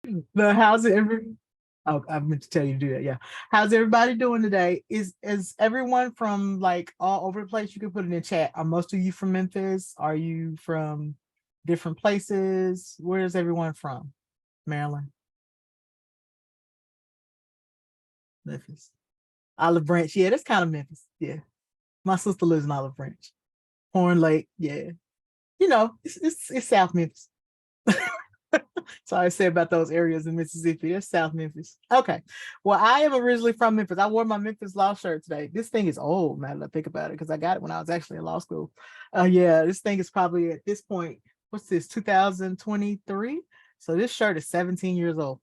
The how's every Oh, I meant to tell you to do that. Yeah. How's everybody doing today? Is everyone from like all over the place? You can put it in chat. Are most of you from Memphis? Are you from different places? Where is everyone from? Maryland, Memphis, Olive Branch. Yeah, that's kind of Memphis. Yeah. My sister lives in Olive Branch. Horn Lake. Yeah. It's South Memphis. So I say about those areas in Mississippi. That's South Memphis. Okay. Well, I am originally from Memphis. I wore my Memphis law shirt today. This thing is old now that I think about it, because I got it when I was actually in law school. Yeah, this thing is probably at this point, what's this, 2023? So this shirt is 17 years old.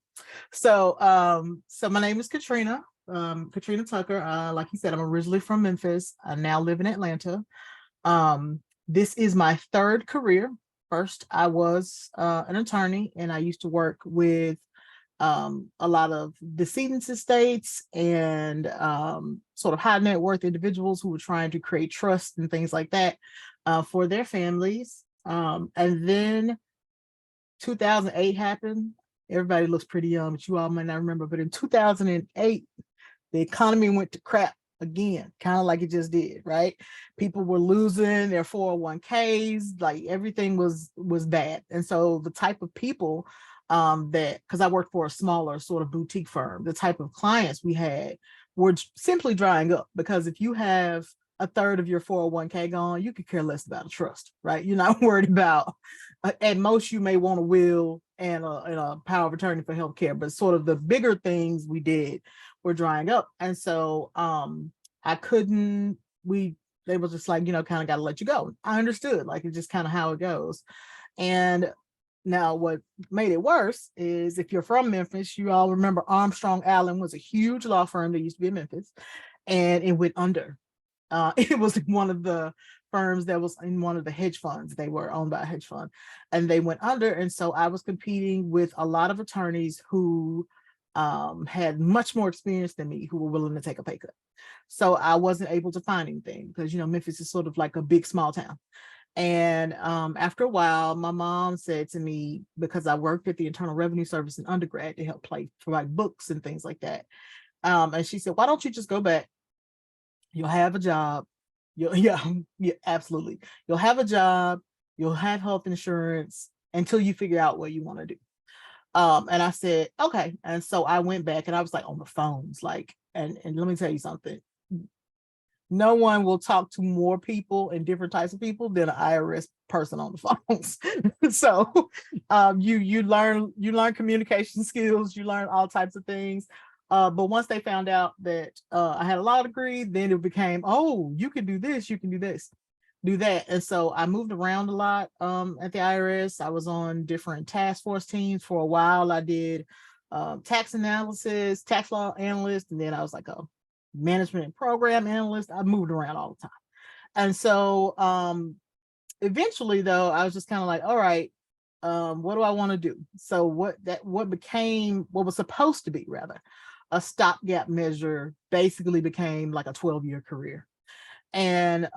So my name is Katrina. Katrina Tucker. Like you said, I'm originally from Memphis. I now live in Atlanta. This is my third career. First, I was an attorney, and I used to work with a lot of decedents estates and sort of high net worth individuals who were trying to create trust and things like that for their families. And then 2008 happened. Everybody looks pretty young, but you all might not remember. But in 2008, the economy went to crap again, kind of like it just did, right? People were losing their 401ks, like everything was bad. And so the type of people that, because I worked for a smaller sort of boutique firm, the type of clients we had were simply drying up, because if you have a third of your 401k gone, you could care less about a trust, right? You're not worried about, at most you may want a will and a power of attorney for healthcare, but sort of the bigger things we did were drying up. And so I couldn't, they were just like, kind of got to let you go. I understood, like, it's just kind of how it goes. And now what made it worse is, if you're from Memphis, you all remember Armstrong Allen was a huge law firm that used to be in Memphis, and it went under. It was one of the firms that was in one of the hedge funds. They were owned by a hedge fund, and they went under. And so I was competing with a lot of attorneys who had much more experience than me, who were willing to take a pay cut. So I wasn't able to find anything, because Memphis is sort of like a big small town. And after a while, my mom said to me, because I worked at the Internal Revenue Service in undergrad to help provide books and things like that. And she said, why don't you just go back? You'll have a job. Yeah, yeah, absolutely. You'll have a job, you'll have health insurance until you figure out what you want to do. And I said, okay. And so I went back, and I was like on the phones, like, and let me tell you something. No one will talk to more people and different types of people than an IRS person on the phones. So you learn communication skills, you learn all types of things. But once they found out that I had a law degree, then it became, oh, you can do this, you can do this, do that. And so I moved around a lot at the IRS. I was on different task force teams for a while. I did tax analysis, tax law analyst, and then I was like a management and program analyst. I moved around all the time. And so eventually, though, I was just kind of like, all right, what do I want to do? So what was supposed to be, rather, a stopgap measure basically became like a 12-year career. And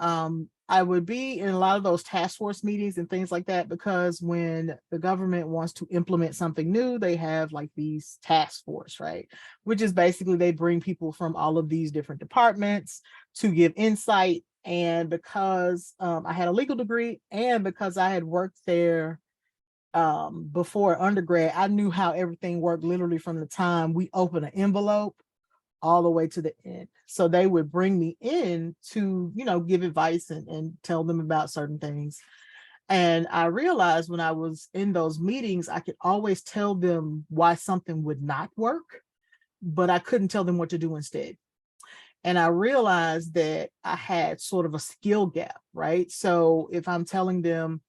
I would be in a lot of those task force meetings and things like that, because when the government wants to implement something new, they have like these task force, right? Which is basically, they bring people from all of these different departments to give insight. And because I had a legal degree, and because I had worked there before undergrad, I knew how everything worked, literally from the time we open an envelope all the way to the end. So they would bring me in to, give advice and tell them about certain things. And I realized when I was in those meetings, I could always tell them why something would not work, but I couldn't tell them what to do instead. And I realized that I had sort of a skill gap, right? So if I'm telling them,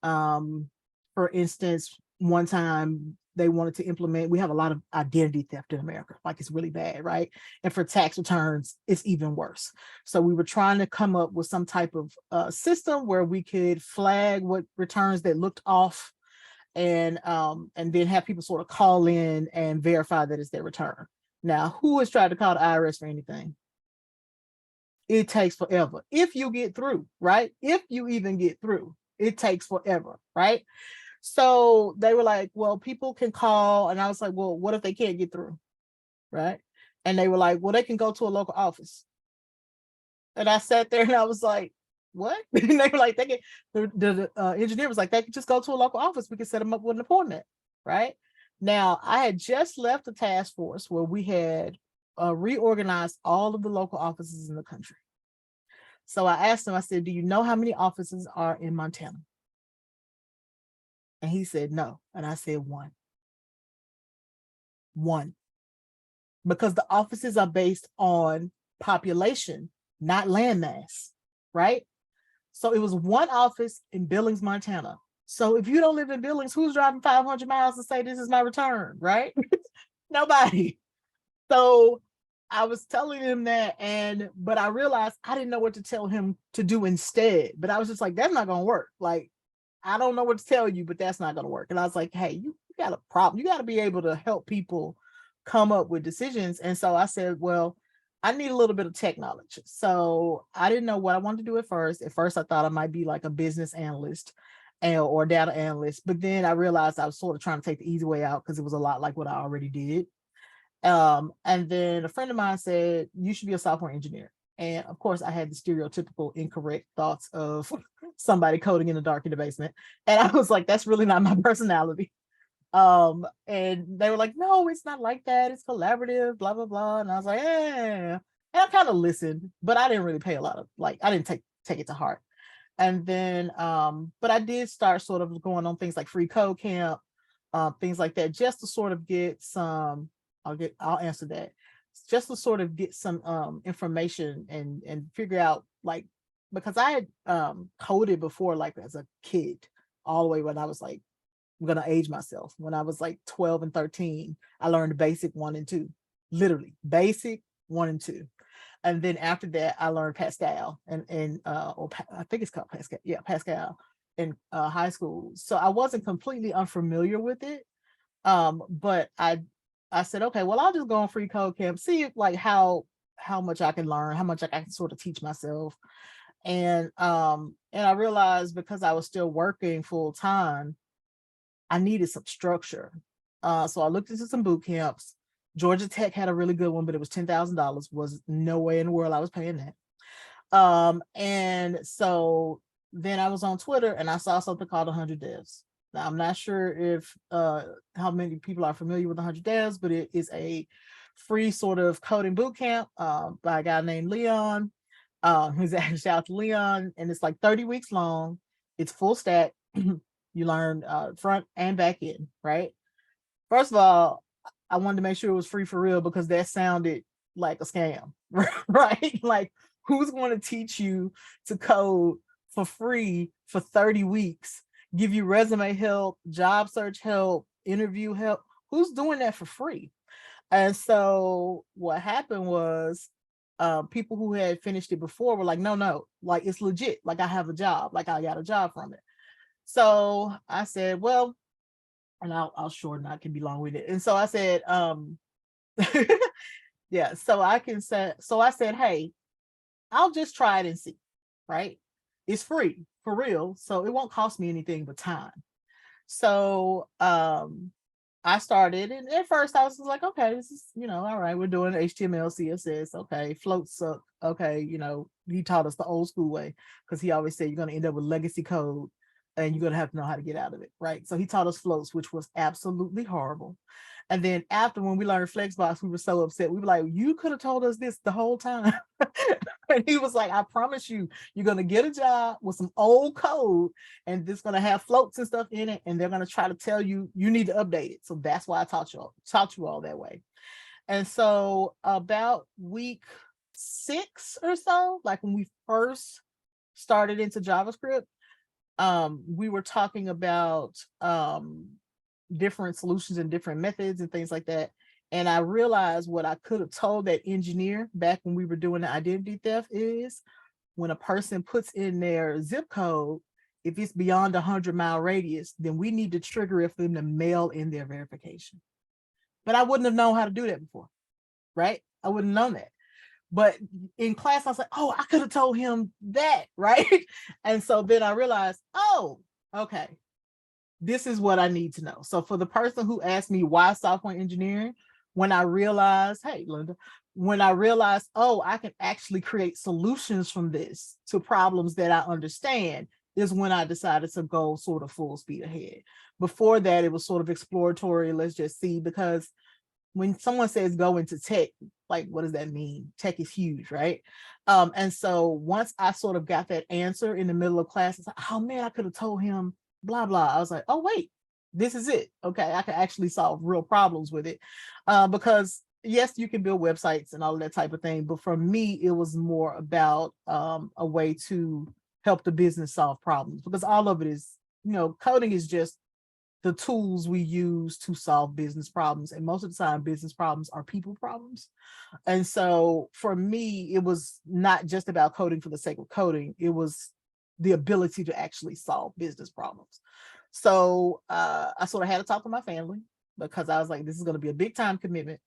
for instance, one time they wanted to implement, we have a lot of identity theft in America, like it's really bad, right? And for tax returns, it's even worse. So we were trying to come up with some type of system where we could flag what returns that looked off, and then have people sort of call in and verify that it's their return. Now, who has tried to call the IRS for anything? It takes forever. If you get through, right? If you even get through, it takes forever, right? So they were like, well, people can call. And I was like, well, what if they can't get through? Right. And they were like, well, they can go to a local office. And I sat there and I was like, what? And they were like, they can, the engineer was like, they could just go to a local office. We can set them up with an appointment. Right. Now, I had just left the task force where we had reorganized all of the local offices in the country. So I asked him, I said, do you know how many offices are in Montana? And he said, no. And I said, one. One. Because the offices are based on population, not landmass, right? So it was one office in Billings, Montana. So if you don't live in Billings, who's driving 500 miles to say this is my return, right? Nobody. So I was telling him that, but I realized I didn't know what to tell him to do instead. But I was just like, that's not gonna work. Like, I don't know what to tell you, but that's not gonna work. And I was like, hey, you got a problem. You got to be able to help people come up with decisions. And so I said, well, I need a little bit of tech knowledge. So I didn't know what I wanted to do at first. At first, I thought I might be like a business analyst or data analyst. But then I realized I was sort of trying to take the easy way out because it was a lot like what I already did. And then a friend of mine said, you should be a software engineer. And of course, I had the stereotypical incorrect thoughts of somebody coding in the dark in the basement. And I was like, that's really not my personality. And they were like, no, it's not like that. It's collaborative, blah, blah, blah. And I was like, eh. And I kind of listened, but I didn't really pay a lot of, like, I didn't take it to heart. And then, but I did start sort of going on things like free code camp, things like that, just to sort of get some, I'll answer that, just to sort of get some information and figure out, like, because I had coded before, like as a kid, all the way when I was like, I'm gonna age myself. When I was like 12 and 13, I learned basic 1 and 2, literally basic 1 and 2. And then after that, I learned Pascal I think it's called Pascal. Yeah, Pascal in high school. So I wasn't completely unfamiliar with it. But I said, okay, well, I'll just go on free code camp, see if, like how much I can learn, how much I can sort of teach myself. And I realized because I was still working full time, I needed some structure. So I looked into some boot camps. Georgia Tech had a really good one, but it was $10,000. Was no way in the world I was paying that. And so then I was on Twitter and I saw something called 100 Devs. Now, I'm not sure if how many people are familiar with 100 Devs, but it is a free sort of coding boot camp by a guy named Leon. Who's shout out to Leon, and it's like 30 weeks long. It's full stack. You learn front and back end, right? First of all, I wanted to make sure it was free for real because that sounded like a scam, right? Like, who's going to teach you to code for free for 30 weeks, give you resume help, job search help, interview help? Who's doing that for free? And so what happened was people who had finished it before were like, no, like it's legit. Like I have a job, like I got a job from it. So I said, well, and I'll shorten, I can be long with it. And so I said, yeah, so I can say, so I said, hey, I'll just try it and see, right? It's free for real. So it won't cost me anything but time. So I started, and at first I was like, okay, this is, all right, we're doing HTML, CSS, okay, floats suck, okay, he taught us the old school way because he always said you're going to end up with legacy code and you're going to have to know how to get out of it, right? So he taught us floats, which was absolutely horrible. And then after, when we learned Flexbox, we were so upset. We were like, you could have told us this the whole time. And he was like, I promise you, you're going to get a job with some old code and it's going to have floats and stuff in it. And they're going to try to tell you, you need to update it. So that's why I taught you all that way. And so about week 6 or so, like when we first started into JavaScript, we were talking about different solutions and different methods and things like that. And I realized what I could have told that engineer back when we were doing the identity theft is when a person puts in their zip code, if it's beyond 100-mile radius, then we need to trigger it for them to mail in their verification. But I wouldn't have known how to do that before, right? I wouldn't have known that. But in class, I was like, oh, I could have told him that, right? And so then I realized, oh, okay. this is what I need to know. So for the person who asked me why software engineering, when I realized, hey, Linda, when I realized, oh, I can actually create solutions from this to problems that I understand, is when I decided to go sort of full speed ahead. Before that, it was sort of exploratory. Let's just see, because when someone says go into tech, like, what does that mean? Tech is huge, right? And so once I sort of got that answer in the middle of class, it's like, oh man, I could have told him blah, blah. I was like, oh wait, this is it. Okay, I can actually solve real problems with it. Because yes, you can build websites and all of that type of thing, but for me, it was more about a way to help the business solve problems, because all of it is, coding is just the tools we use to solve business problems. And most of the time, business problems are people problems. And so for me, it was not just about coding for the sake of coding. It was the ability to actually solve business problems. So I sort of had to talk to my family, because I was like, this is going to be a big time commitment.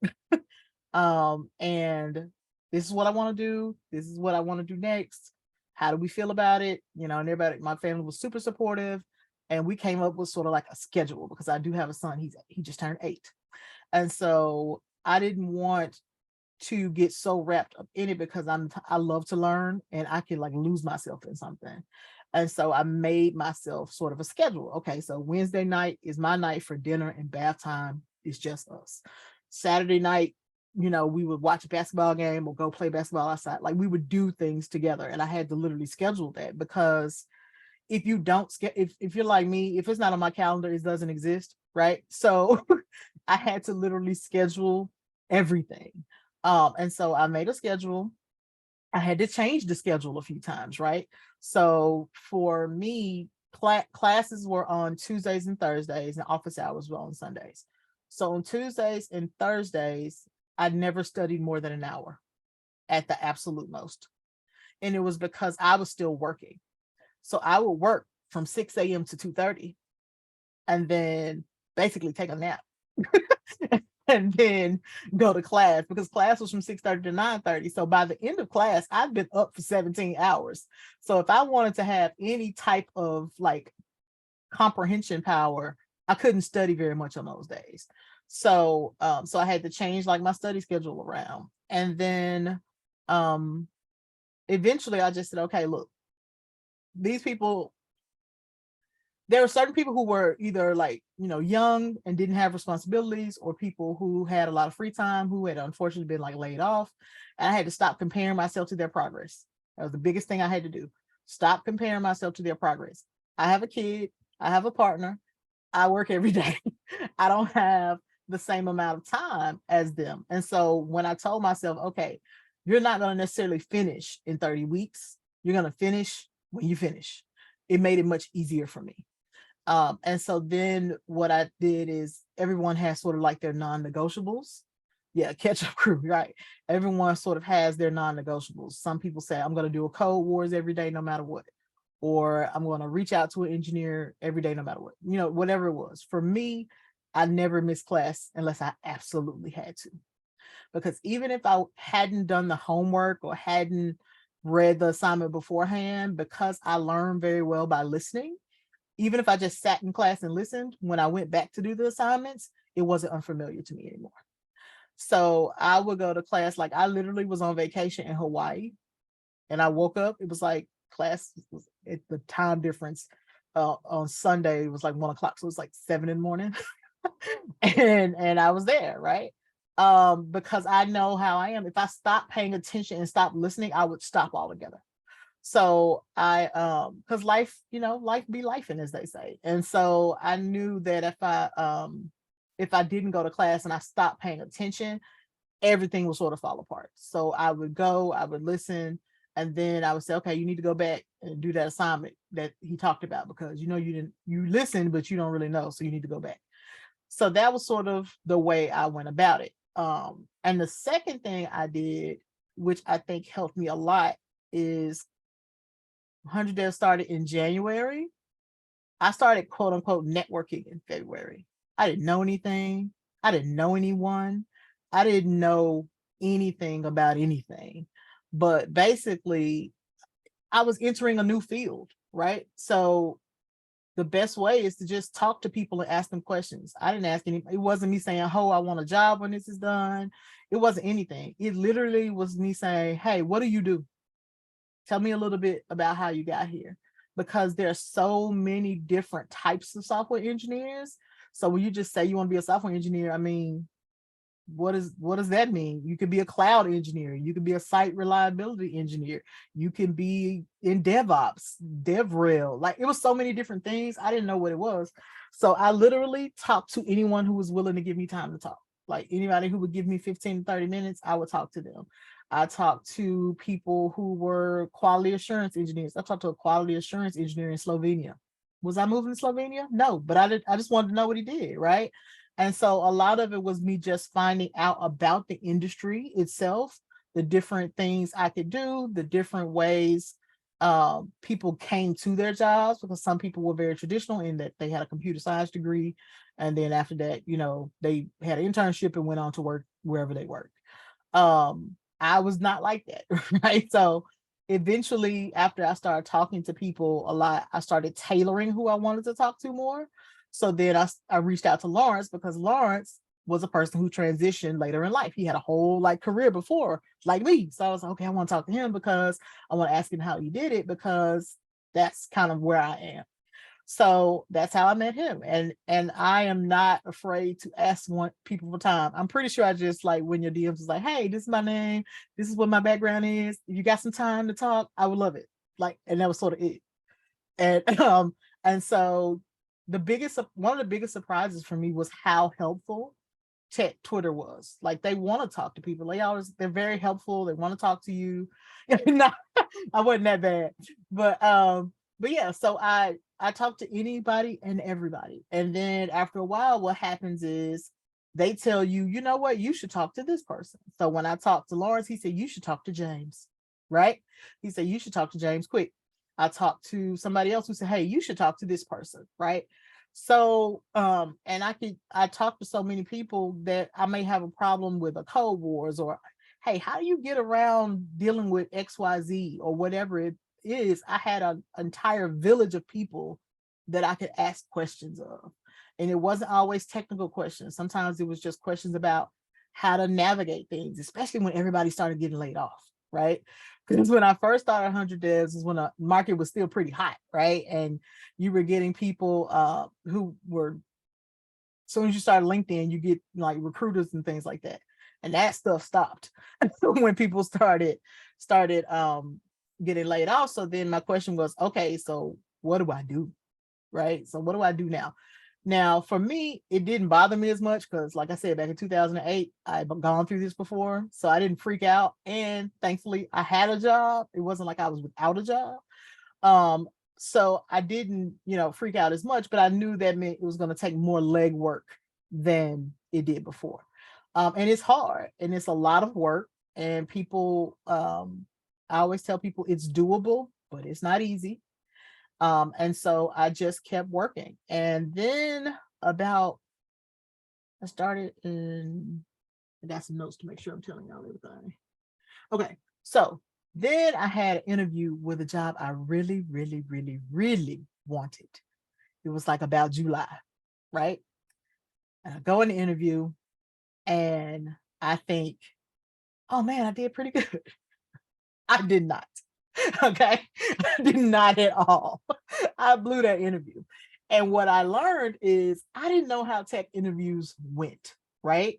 And this is what I want to do. This is what I want to do next. How do we feel about it? And everybody, my family was super supportive. And we came up with sort of like a schedule, because I do have a son. He just turned 8. And so I didn't want to get so wrapped up in it, because I love to learn, and I can like lose myself in something. And so I made myself sort of a schedule. Okay, so Wednesday night is my night for dinner and bath time. It's just us. Saturday night, we would watch a basketball game or go play basketball outside. Like, we would do things together. And I had to literally schedule that, because if you don't, if you're like me, if it's not on my calendar, it doesn't exist, right? So I had to literally schedule everything. And so I made a schedule. I had to change the schedule a few times, right? So for me, classes were on Tuesdays and Thursdays, and office hours were on Sundays. So on Tuesdays and Thursdays, I never studied more than an hour at the absolute most. And it was because I was still working. So I would work from 6 a.m. to 2:30, and then basically take a nap and then go to class, because class was from 6:30 to 9:30. So by the end of class, I've been up for 17 hours. So if I wanted to have any type of like comprehension power, I couldn't study very much on those days. So so I had to change like my study schedule around. And then eventually I just said, okay, look, these people, there were certain people who were either like, young and didn't have responsibilities, or people who had a lot of free time, who had unfortunately been like laid off. And I had to stop comparing myself to their progress. That was the biggest thing I had to do. Stop comparing myself to their progress. I have a kid, I have a partner, I work every day. I don't have the same amount of time as them. And so when I told myself, okay, you're not going to necessarily finish in 30 weeks, you're going to finish when you finish, it made it much easier for me. And so then what I did is, everyone has sort of like their non-negotiables. Yeah, catch up crew, right? Everyone sort of has their non-negotiables. Some people say, I'm going to do a code wars every day, no matter what. Or I'm going to reach out to an engineer every day, no matter what, whatever it was. For me, I never missed class unless I absolutely had to. Because even if I hadn't done the homework or hadn't read the assignment beforehand, because I learned very well by listening, even if I just sat in class and listened, when I went back to do the assignments, it wasn't unfamiliar to me anymore. So I would go to class, like I literally was on vacation in Hawaii, and I woke up, it was like class was at the time difference on Sunday, it was like 1 o'clock. So it was like 7 in the morning. and I was there, right? Because I know how I am. If I stopped paying attention and stopped listening, I would stop altogether. So because life, life be lifing, as they say. And so I knew that if I didn't go to class and I stopped paying attention, everything would sort of fall apart. So I would go, I would listen, and then I would say, okay, you need to go back and do that assignment that he talked about, because you listened, but you don't really know. So you need to go back. So that was sort of the way I went about it. And the second thing I did, which I think helped me a lot, is 100 Days started in January. I started quote unquote networking in February. I didn't know anything. I didn't know anyone. I didn't know anything about anything. But basically, I was entering a new field, right? So the best way is to just talk to people and ask them questions. I didn't ask any, it wasn't me saying, oh, I want a job when this is done. It wasn't anything. It literally was me saying, hey, what do you do? Tell me a little bit about how you got here, because there's so many different types of software engineers. So when you just say you want to be a software engineer, I mean, what does that mean? You could be a cloud engineer, you could be a site reliability engineer, you can be in DevOps, DevRel. Like, it was so many different things. I didn't know what it was. So I literally talked to anyone who was willing to give me time to talk. Like, anybody who would give me 15 to 30 minutes, I would talk to them. I talked to people who were quality assurance engineers. I talked to a quality assurance engineer in Slovenia. Was I moving to Slovenia? No, but I just wanted to know what he did, right? And so a lot of it was me just finding out about the industry itself, the different things I could do, the different ways people came to their jobs, because some people were very traditional in that they had a computer science degree. And then after that, you know, they had an internship and went on to work wherever they worked. I was not like that, right? So eventually, after I started talking to people a lot, I started tailoring who I wanted to talk to more. So then I reached out to Lawrence, because Lawrence was a person who transitioned later in life. He had a whole like career before, like me. So I was like, okay, I want to talk to him because I want to ask him how he did it, because that's kind of where I am. So that's how I met him. And I am not afraid to ask people for time. I'm pretty sure I just like, when your DMs is like, hey, this is my name, this is what my background is, if you got some time to talk, I would love it. Like, and that was sort of it. And so one of the biggest surprises for me was how helpful Twitter was. Like, they want to talk to people. They're very helpful. They want to talk to you. Not, I wasn't that bad, but yeah. So I talk to anybody and everybody, and then after a while, what happens is they tell you, you know what, you should talk to this person. So when I talked to Lawrence, he said you should talk to James, right? He said you should talk to James Quick. I talked to somebody else who said, hey, you should talk to this person, right? So and I talk to so many people that I may have a problem with a code wars, or hey, how do you get around dealing with XYZ or whatever it is. I had an entire village of people that I could ask questions of, and it wasn't always technical questions. Sometimes it was just questions about how to navigate things, especially when everybody started getting laid off, right? Because when I first started 100 Devs is when the market was still pretty hot, right? And you were getting people who were, as soon as you started LinkedIn, you get like recruiters and things like that. And that stuff stopped when people started getting laid off. So then my question was, okay, so what do I do? Right? So what do I do now? Now, for me, it didn't bother me as much because, like I said, back in 2008, I've gone through this before, so I didn't freak out. And thankfully, I had a job. It wasn't like I was without a job. So I didn't, freak out as much, but I knew that meant it was going to take more legwork than it did before. And it's hard, and it's a lot of work. And people, I always tell people it's doable, but it's not easy. And so I just kept working. And then I started in, I got some notes to make sure I'm telling y'all everything. Okay, so then I had an interview with a job I really, really, really, really wanted. It was like about July, right? And I go in the interview and I think, oh man, I did pretty good. I did not. Okay, I did not at all. I blew that interview. And what I learned is I didn't know how tech interviews went, right?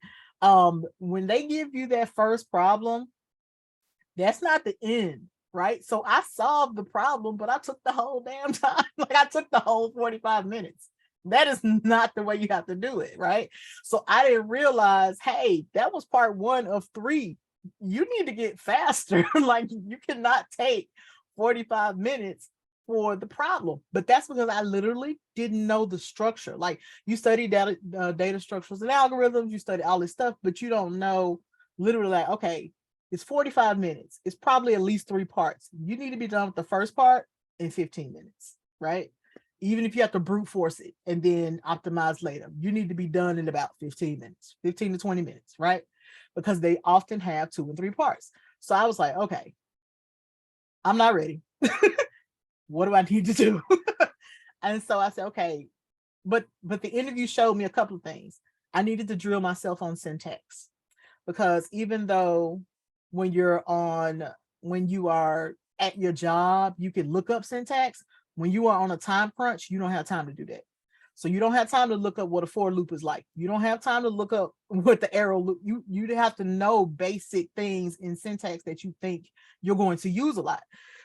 When they give you that first problem, that's not the end, right? So I solved the problem, but I took the whole damn time. Like, I took the whole 45 minutes. That is not the way you have to do it, right? So I didn't realize, hey, that was part 1 of 3. You need to get faster. Like, you cannot take 45 minutes for the problem. But that's because I literally didn't know the structure. Like, you study data structures and algorithms, you study all this stuff, but you don't know literally, like, okay, it's 45 minutes. It's probably at least 3 parts. You need to be done with the first part in 15 minutes, right? Even if you have to brute force it and then optimize later, you need to be done in about 15 minutes, 15 to 20 minutes, right? Because they often have 2 and 3 parts. So I was like, okay, I'm not ready. What do I need to do? And so I said, okay, but the interview showed me a couple of things. I needed to drill myself on syntax, because even though when you're on when you are at your job, you can look up syntax. When you are on a time crunch, you don't have time to do that. So you don't have time to look up what a for loop is like. You don't have time to look up what the arrow loop. You have to know basic things in syntax that you think you're going to use a lot.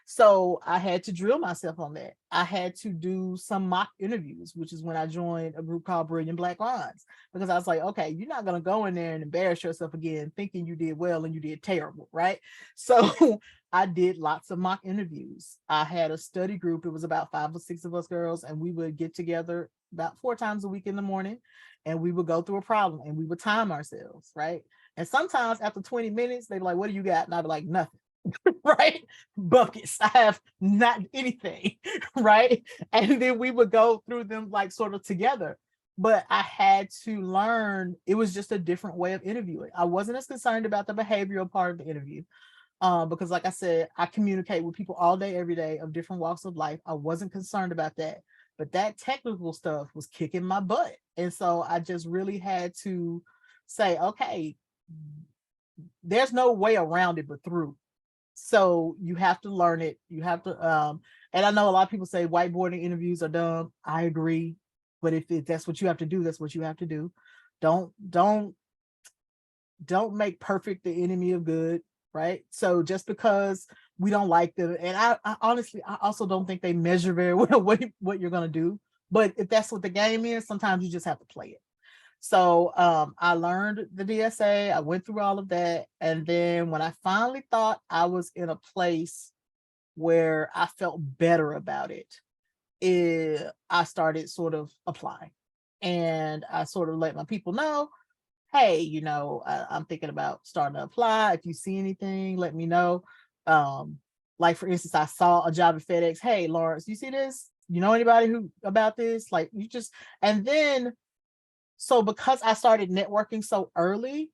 So I had to drill myself on that. I had to do some mock interviews, which is when I joined a group called Brilliant Black Minds, because I was like, okay, you're not going to go in there and embarrass yourself again thinking you did well and you did terrible, right? So I did lots of mock interviews. I had a study group. It was about 5 or 6 of us girls, and we would get together about 4 times a week in the morning, and we would go through a problem and we would time ourselves, right? And sometimes after 20 minutes, they'd be like, what do you got? And I'd be like, nothing. Right? Buckets. I have not anything. Right? And then we would go through them like sort of together. But I had to learn, it was just a different way of interviewing. I wasn't as concerned about the behavioral part of the interview. Because like I said, I communicate with people all day, every day of different walks of life. I wasn't concerned about that. But that technical stuff was kicking my butt. And so I just really had to say, okay, there's no way around it but through. So you have to learn it. You have to, and I know a lot of people say whiteboarding interviews are dumb. I agree. But if that's what you have to do, that's what you have to do. Don't make perfect the enemy of good, right? So just because we don't like them, and I honestly, I also don't think they measure very well what you're gonna do. But if that's what the game is, sometimes you just have to play it. So I learned the DSA, I went through all of that. And then when I finally thought I was in a place where I felt better about it, I started sort of applying. And I sort of let my people know, hey, I'm thinking about starting to apply. If you see anything, let me know. Like for instance, I saw a job at FedEx. Hey, Lawrence, you see this? You know anybody who about this? Like you just, and then so because I started networking so early,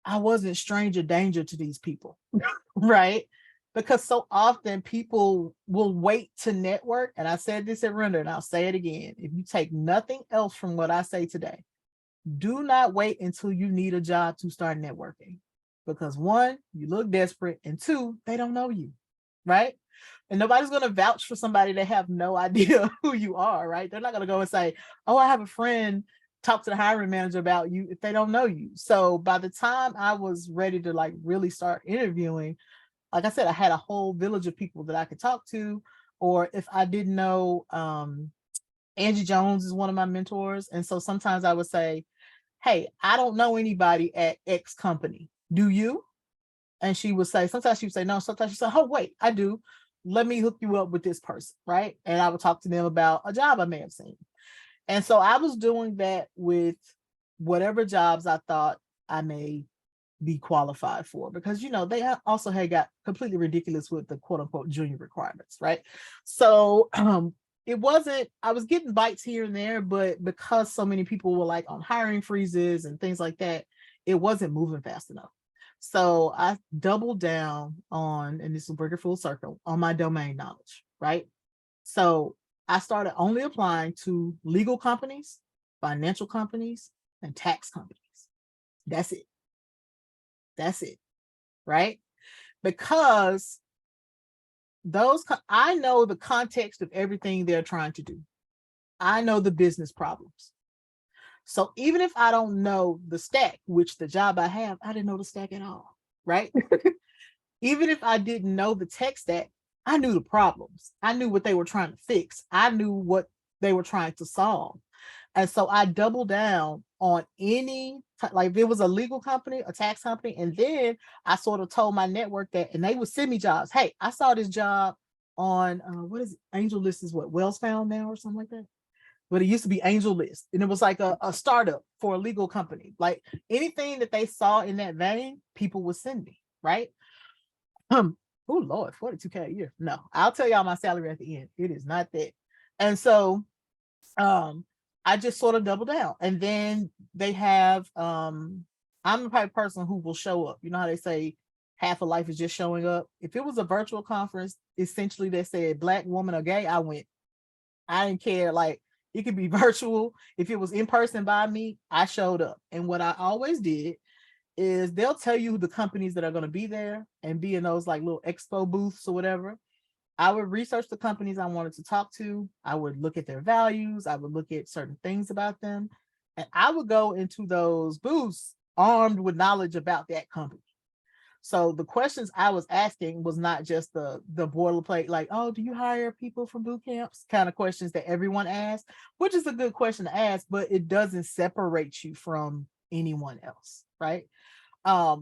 I wasn't stranger danger to these people, right? Because so often people will wait to network. And I said this at Render, and I'll say it again. If you take nothing else from what I say today, do not wait until you need a job to start networking. Because 1, you look desperate, and 2, they don't know you, right? And nobody's going to vouch for somebody that have no idea who you are, right? They're not going to go and say, oh, I have a friend, talk to the hiring manager about you if they don't know you. So by the time I was ready to like really start interviewing, like I said, I had a whole village of people that I could talk to. Or if I didn't know, Angie Jones is one of my mentors. And so sometimes I would say, hey, I don't know anybody at X company. Do you? And she would say, sometimes she would say no, sometimes she said, oh, wait, I do. Let me hook you up with this person, right? And I would talk to them about a job I may have seen. And so I was doing that with whatever jobs I thought I may be qualified for, because they also had got completely ridiculous with the quote unquote junior requirements, right? So it wasn't, I was getting bites here and there, but because so many people were like on hiring freezes and things like that, it wasn't moving fast enough. So I doubled down on, and this will bring it full circle, on my domain knowledge, right? So I started only applying to legal companies, financial companies, and tax companies. That's it. That's it, right? Because I know the context of everything they're trying to do. I know the business problems. So even if I don't know the stack, which the job I have, I didn't know the stack at all, right? Even if I didn't know the tech stack, I knew the problems. I knew what they were trying to fix. I knew what they were trying to solve. And so I doubled down on any, like if it was a legal company, a tax company, and then I sort of told my network that, and they would send me jobs. Hey, I saw this job on, what is it? Angel List is what, Wells Found now or something like that? But it used to be Angel List, and it was like a startup for a legal company. Like anything that they saw in that vein, people would send me, right? Oh Lord, 42K a year. No, I'll tell y'all my salary at the end. It is not that. And so I just sort of double down. And then they have, I'm the type of person who will show up. You know how they say half of life is just showing up? If it was a virtual conference, essentially they said Black woman or gay, I went. I didn't care. Like, it could be virtual. If it was in person by me, I showed up. And what I always did is they'll tell you the companies that are going to be there and be in those like little expo booths or whatever. I would research the companies I wanted to talk to. I would look at their values. I would look at certain things about them. And I would go into those booths armed with knowledge about that company. So the questions I was asking was not just the boilerplate, like, oh, do you hire people from boot camps? Kind of questions that everyone asks, which is a good question to ask, but it doesn't separate you from anyone else, right?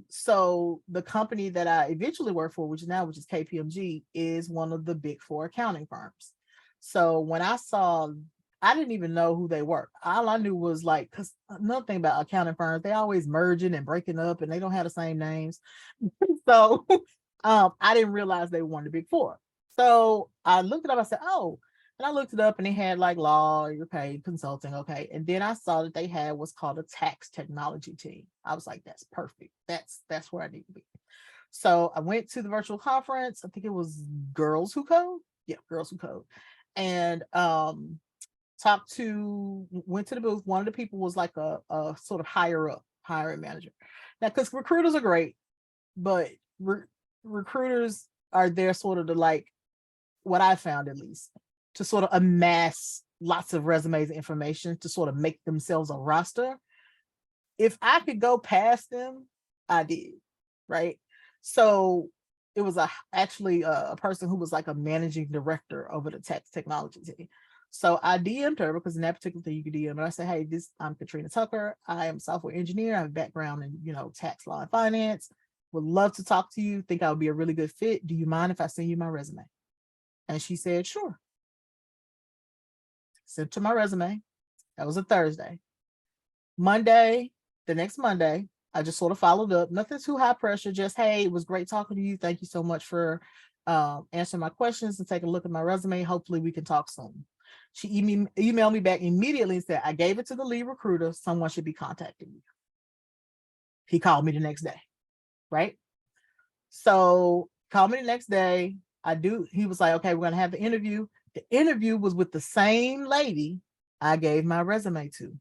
So the company that I eventually worked for, which is KPMG, is one of the big four accounting firms. So when I saw, I didn't even know who they were. All I knew was like, because another thing about accounting firms, they always merging and breaking up and they don't have the same names. So I didn't realize they were one of the big four. So I looked it up, I said, oh, and I looked it up and they had like law, okay, consulting, okay. And then I saw that they had what's called a tax technology team. I was like, that's perfect. That's where I need to be. So I went to the virtual conference. I think it was Girls Who Code. Yeah, Girls Who Code. And went to the booth. One of the people was like a sort of higher up hiring manager. Now, because recruiters are great, but recruiters are there sort of to like, what I found at least, to sort of amass lots of resumes and information to sort of make themselves a roster. If I could go past them, I did, right? So it was actually a person who was like a managing director over the tax technology team. So I DM'd her because in that particular thing you could DM, and I said, hey, I'm Katrina Tucker. I am a software engineer. I have a background in, tax law and finance. Would love to talk to you. Think I would be a really good fit. Do you mind if I send you my resume? And she said, sure. Sent her my resume. That was a Thursday. Monday, the next Monday, I just sort of followed up. Nothing too high pressure. Just, hey, it was great talking to you. Thank you so much for answering my questions and taking a look at my resume. Hopefully we can talk soon. She emailed me back immediately and said, I gave it to the lead recruiter. Someone should be contacting you. He called me the next day, right? So called me the next day. He was like, okay, we're going to have the interview. The interview was with the same lady I gave my resume to.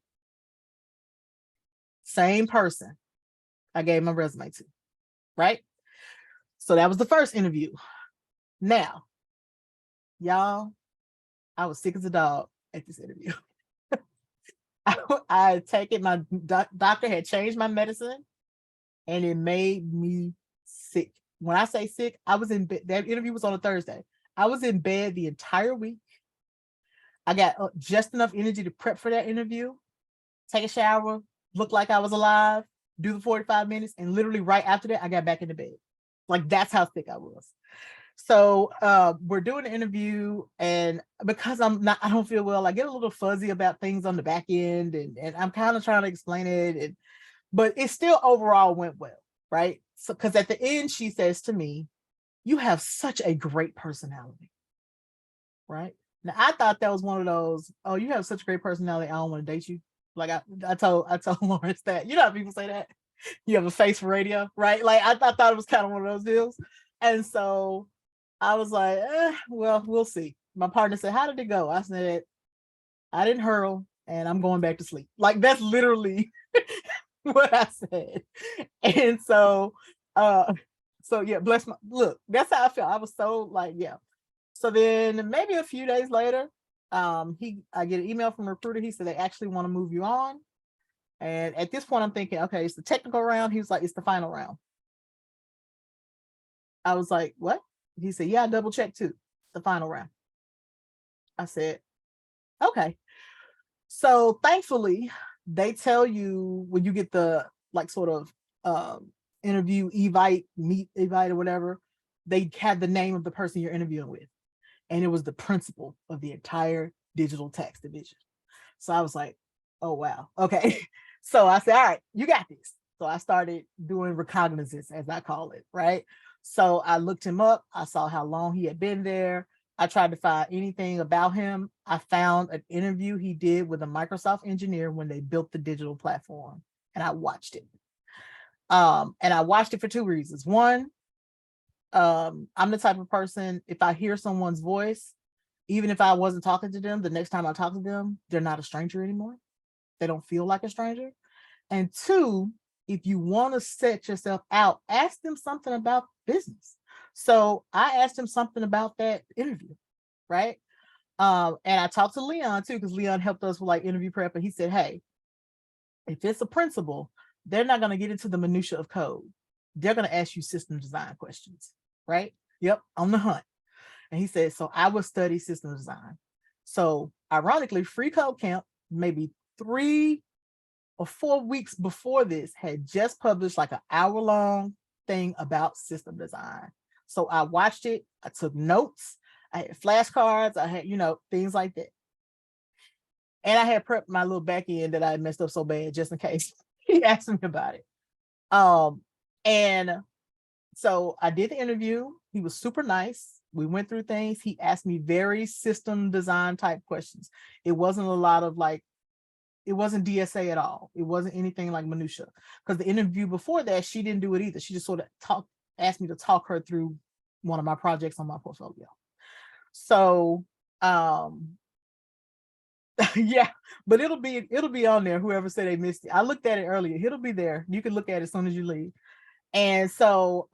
Same person I gave my resume to, right? So that was the first interview. Now, y'all, I was sick as a dog at this interview. I had taken my doctor had changed my medicine and it made me sick. When I say sick, I was in bed. That interview was on a Thursday. I was in bed the entire week. I got just enough energy to prep for that interview, take a shower, look like I was alive, do the 45 minutes, and literally right after that, I got back into bed. Like, that's how sick I was. So we're doing an interview, and because I don't feel well, I get a little fuzzy about things on the back end, and I'm kind of trying to explain it, but it still overall went well, right? So because at the end, she says to me, you have such a great personality, right? Now I thought that was one of those, oh, you have such a great personality, I don't want to date you. Like I told Lawrence that, how people say that, you have a face for radio, right? Like I thought it was kind of one of those deals. And so I was like, well, we'll see. My partner said, how did it go? I said, I didn't hurl and I'm going back to sleep. Like, that's literally what I said. And so yeah, bless my look, that's how I felt. I was so like, yeah. So then maybe a few days later, I get an email from a recruiter. He said they actually want to move you on. And at this point, I'm thinking, okay, it's the technical round. He was like, it's the final round. I was like, what? He said, yeah, I double checked too. The final round. I said, okay. So thankfully, they tell you when you get the like sort of interview, meet Evite or whatever, they had the name of the person you're interviewing with. And it was the principal of the entire digital tax division. So I was like, oh, wow. Okay. So I said, all right, you got this. So I started doing recognizance, as I call it, right? So I looked him up. I saw how long he had been there. I tried to find anything about him. I found an interview he did with a Microsoft engineer when they built the digital platform, and I watched it. And I watched it for two reasons. One, I'm the type of person, if I hear someone's voice, even if I wasn't talking to them, the next time I talk to them, they're not a stranger anymore. They don't feel like a stranger. And two, if you want to set yourself out, ask them something about business. So I asked him something about that interview, right? And I talked to Leon too, because Leon helped us with like interview prep, and he said, hey, if it's a principal, they're not going to get into the minutia of code. They're going to ask you system design questions, right? Yep, on the hunt. And he said, so I would study system design. So ironically, Free Code Camp, maybe 3 or 4 weeks before this, had just published like an hour-long thing about system design. So I watched it, I took notes, I had flashcards, I had, things like that. And I had prepped my little back end that I had messed up so bad just in case he asked me about it. And so I did the interview. He was super nice. We went through things. He asked me very system design type questions. It wasn't a lot of like, it wasn't DSA at all. It wasn't anything like minutia. Because the interview before that, she didn't do it either. She just sort of asked me to talk her through one of my projects on my portfolio. So yeah, but it'll be on there. Whoever said they missed it, I looked at it earlier. It'll be there. You can look at it as soon as you leave. And so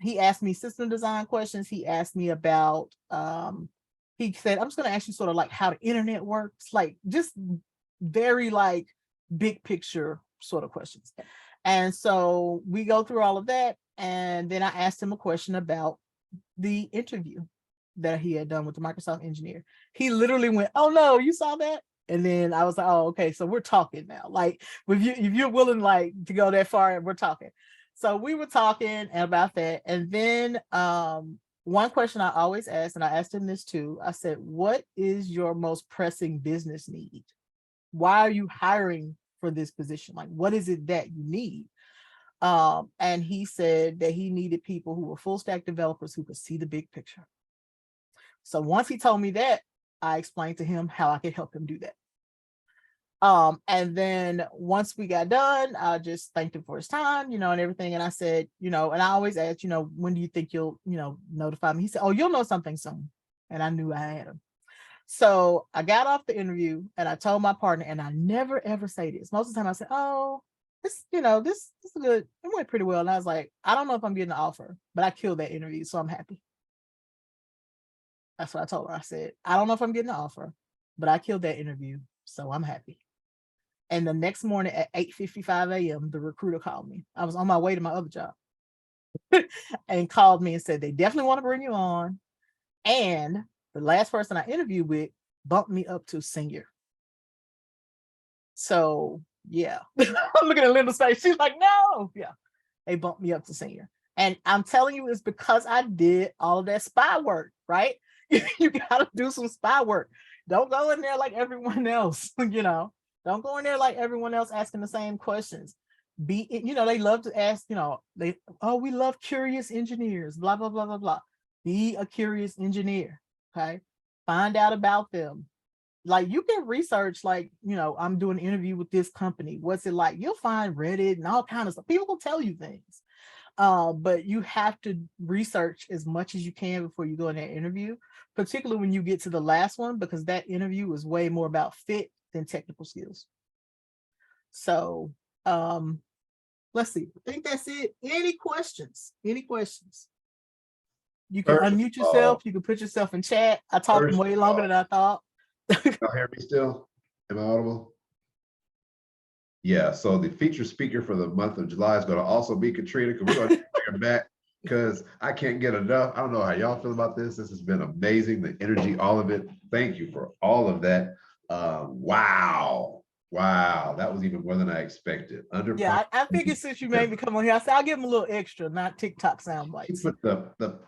he asked me system design questions. He asked me about he said, I'm just going to ask you sort of like how the internet works, like just very like big picture sort of questions. And so we go through all of that, and then I asked him a question about the interview that he had done with the Microsoft engineer. He literally went, oh no, you saw that? And then I was like, oh, okay, so we're talking now. Like if you're willing like to go that far, we're talking. So we were talking about that. And then one question I always ask, and I asked him this too, I said, what is your most pressing business need? Why are you hiring for this position? Like, what is it that you need? And he said that he needed people who were full stack developers who could see the big picture. So once he told me that, I explained to him how I could help him do that. And then once we got done, I just thanked him for his time, and everything. And I said, and I always ask, when do you think you'll, notify me? He said, oh, you'll know something soon. And I knew I had him. So I got off the interview and I told my partner, and I never, ever say this. Most of the time I said, oh, this is good. It went pretty well. And I was like, I don't know if I'm getting an offer, but I killed that interview. So I'm happy. That's what I told her. I said, I don't know if I'm getting an offer, but I killed that interview. So I'm happy. And the next morning at 8:55 a.m., the recruiter called me. I was on my way to my other job and called me and said, they definitely want to bring you on. And the last person I interviewed with bumped me up to senior. So yeah, I'm looking at Linda's face. She's like, no, yeah, they bumped me up to senior. And I'm telling you, it's because I did all of that spy work, right? You got to do some spy work. Don't go in there like everyone else, Don't go in there like everyone else asking the same questions. They love to ask, we love curious engineers, blah, blah, blah, blah, blah. Be a curious engineer, okay? Find out about them. Like you can research, like, I'm doing an interview with this company. What's it like? You'll find Reddit and all kinds of stuff. People will tell you things. But you have to research as much as you can before you go in that interview, particularly when you get to the last one, because that interview is way more about fit than technical skills. So let's see. I think that's it. Any questions? You can unmute yourself. You can put yourself in chat. I talked way longer than I thought. Y'all hear me still? Am I audible? Yeah, so the featured speaker for the month of July is going to also be Katrina, because we're going to bring her back because I can't get enough. I don't know how y'all feel about this. This has been amazing, the energy, all of it. Thank you for all of that. Wow, that was even more than I expected. Yeah, I figured since you made me come on here, I said I'll give him a little extra, not TikTok sound bites. Put the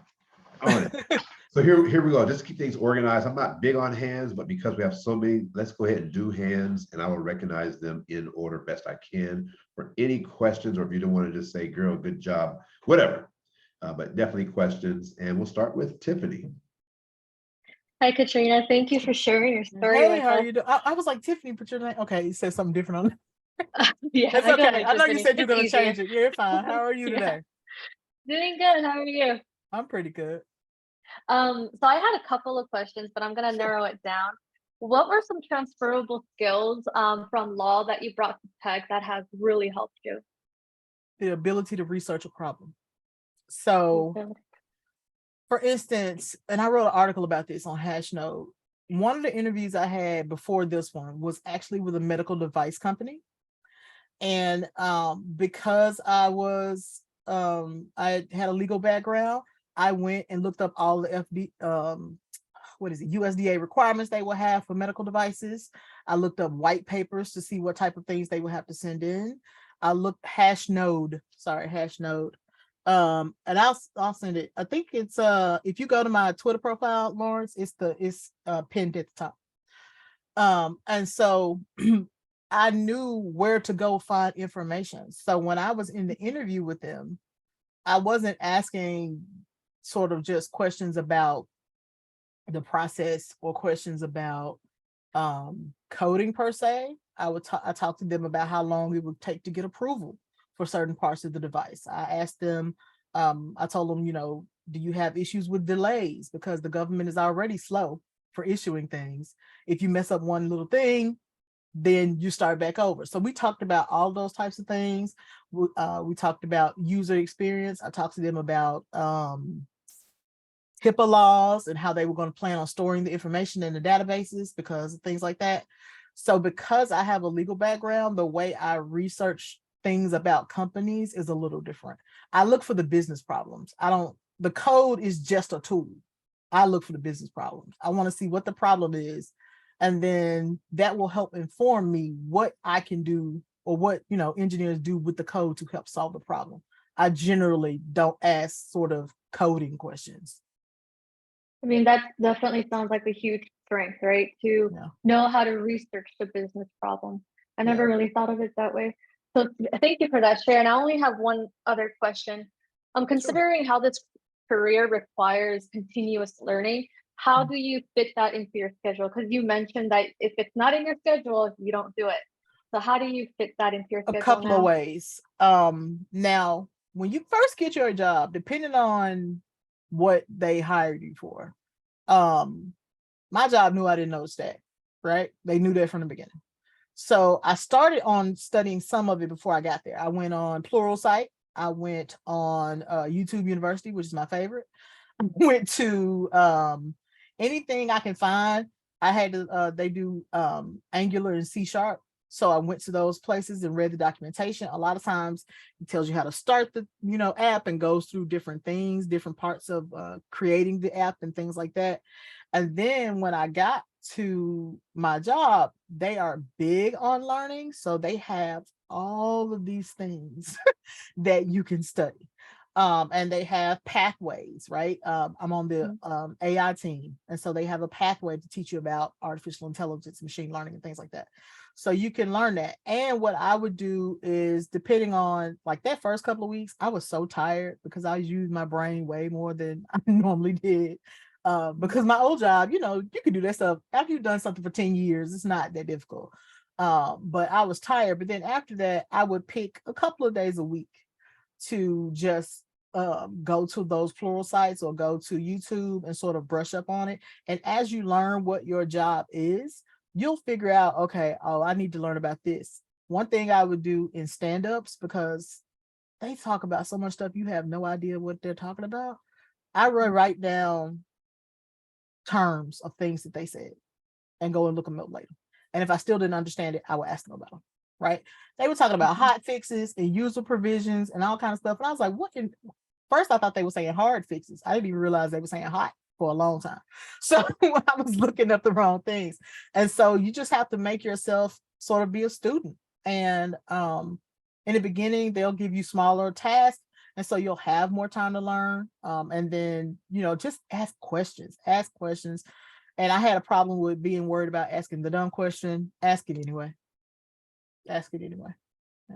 on it. So here we go. Just keep things organized. I'm not big on hands, but because we have so many, let's go ahead and do hands, and I will recognize them in order best I can for any questions, or if you don't want to just say, girl, good job, whatever. But definitely questions, and we'll start with Tiffany. Hi, Katrina. Thank you for sharing your story. Hey, how are you doing? I was like, Tiffany, put your name. Okay, you said something different on it. Yeah, it's okay. I know you said you're going to change it. You're fine. How are you today? Doing good. How are you? I'm pretty good. So I had a couple of questions, but I'm gonna Sure. narrow it down. What were some transferable skills from law that you brought to tech that has really helped you? The ability to research a problem. So, for instance, and I wrote an article about this on Hashnote. One of the interviews I had before this one was actually with a medical device company. And because I had a legal background, I went and looked up all the what is it, USDA requirements they will have for medical devices. I looked up white papers to see what type of things they would have to send in. I looked Hashnode. And I'll send it. I think it's if you go to my Twitter profile, Lawrence, it's pinned at the top. And so I knew where to go find information. So when I was in the interview with them, I wasn't asking sort of just questions about the process or questions about coding per se. I talked to them about how long it would take to get approval for certain parts of the device. I asked them, I told them, do you have issues with delays? Because the government is already slow for issuing things. If you mess up one little thing, then you start back over. So we talked about all those types of things. We talked about user experience. I talked to them about HIPAA laws and how they were going to plan on storing the information in the databases because of things like that. So because I have a legal background, the way I research things about companies is a little different. I look for the business problems. The code is just a tool. I look for the business problems. I want to see what the problem is. And then that will help inform me what I can do or what, engineers do with the code to help solve the problem. I generally don't ask sort of coding questions. I mean, that definitely sounds like a huge strength, right? To Yeah. know how to research the business problem. I never Yeah. really thought of it that way. So thank you for that, Sharon. I only have one other question. Considering how this career requires continuous learning, how do you fit that into your schedule? Because you mentioned that if it's not in your schedule, you don't do it. So how do you fit that into your A schedule couple of now? ways. Now, when you first get your job, depending on what they hired you for, my job knew I didn't know Stack, right? They knew that from the beginning. So I started on studying some of it before I got there. I went on Pluralsight. I went on YouTube University, which is my favorite. I went to anything I can find. I had to, they do Angular and C#. So I went to those places and read the documentation. A lot of times it tells you how to start the, app and goes through different things, different parts of creating the app and things like that. And then when I got to my job, they are big on learning. So they have all of these things that you can study. And they have pathways, right? I'm on the AI team. And so they have a pathway to teach you about artificial intelligence, machine learning, and things like that. So you can learn that. And what I would do is, depending on like that first couple of weeks, I was so tired because I used my brain way more than I normally did. Because my old job, you can do that stuff after you've done something for 10 years. It's not that difficult. But I was tired. But then after that, I would pick a couple of days a week to just go to those Pluralsights or go to YouTube and sort of brush up on it. And as you learn what your job is, you'll figure out, okay, I need to learn about this. One thing I would do in stand-ups, because they talk about so much stuff, you have no idea what they're talking about. I would write down terms of things that they said and go and look them up later. And if I still didn't understand it, I would ask them about them, right? They were talking about hot fixes and user provisions and all kinds of stuff. And I was like, first I thought they were saying hard fixes. I didn't even realize they were saying hot for a long time. So I was looking up the wrong things. And so you just have to make yourself sort of be a student. And in the beginning, they'll give you smaller tasks. And so you'll have more time to learn. And then, just ask questions. And I had a problem with being worried about asking the dumb question. Ask it anyway. Yeah.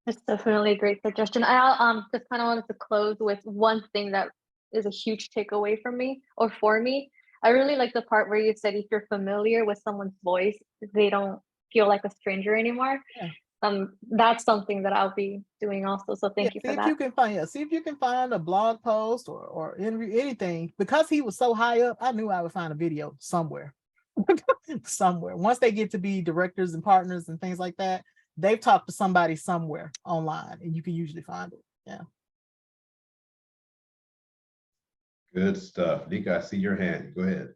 It's definitely a great suggestion. I just kind of wanted to close with one thing that is a huge takeaway from me or for me. I really like the part where you said if you're familiar with someone's voice, they don't feel like a stranger anymore. Yeah. that's something that I'll be doing also. So Yeah, thank you see for if that. you can find, see if you can find a blog post or interview, anything. Because he was so high up, I knew I would find a video somewhere. Somewhere. Once they get to be directors and partners and things like that, they've talked to somebody somewhere online, and you can usually find it. Yeah. Good stuff. Nika, I see your hand. Go ahead.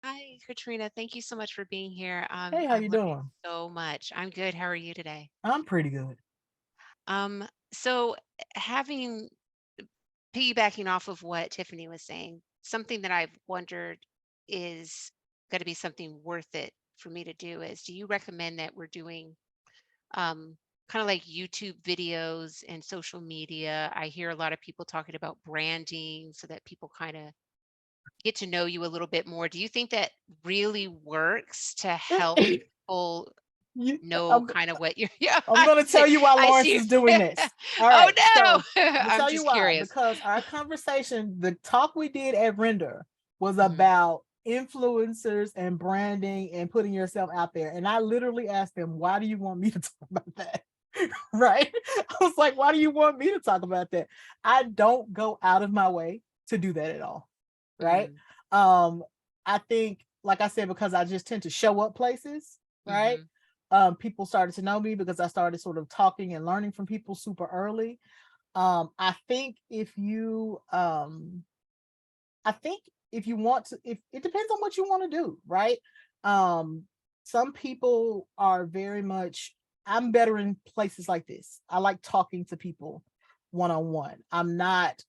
Hi, Katrina. Thank you so much for being here. Hey, how I'm you learning doing? so much. I'm good. How are you today? I'm pretty good. So having piggybacking off of what Tiffany was saying, something that I've wondered is going to be something worth it for me to do is, do you recommend that we're doing kind of like YouTube videos and social media? I hear a lot of people talking about branding so that people kind of get to know you a little bit more. Do you think that really works to help people You, know kind of what you're? Yeah, I'm going to tell you why I Lawrence see. is doing this. All Oh right. no, So I'm going to I'm tell you just why. curious. Because our conversation, the talk we did at Render was Mhm. about influencers and branding and putting yourself out there. And I literally asked them, why do you want me to talk about that? Right? I was like, why do you want me to talk about that? I don't go out of my way to do that at all. Right? I think, like I said, because I just tend to show up places, right? People started to know me because I started sort of talking and learning from people super early. I think if you want to, if it depends on what you want to do, right? Some people are very much, I'm better in places like this. I like talking to people one-on-one. I'm not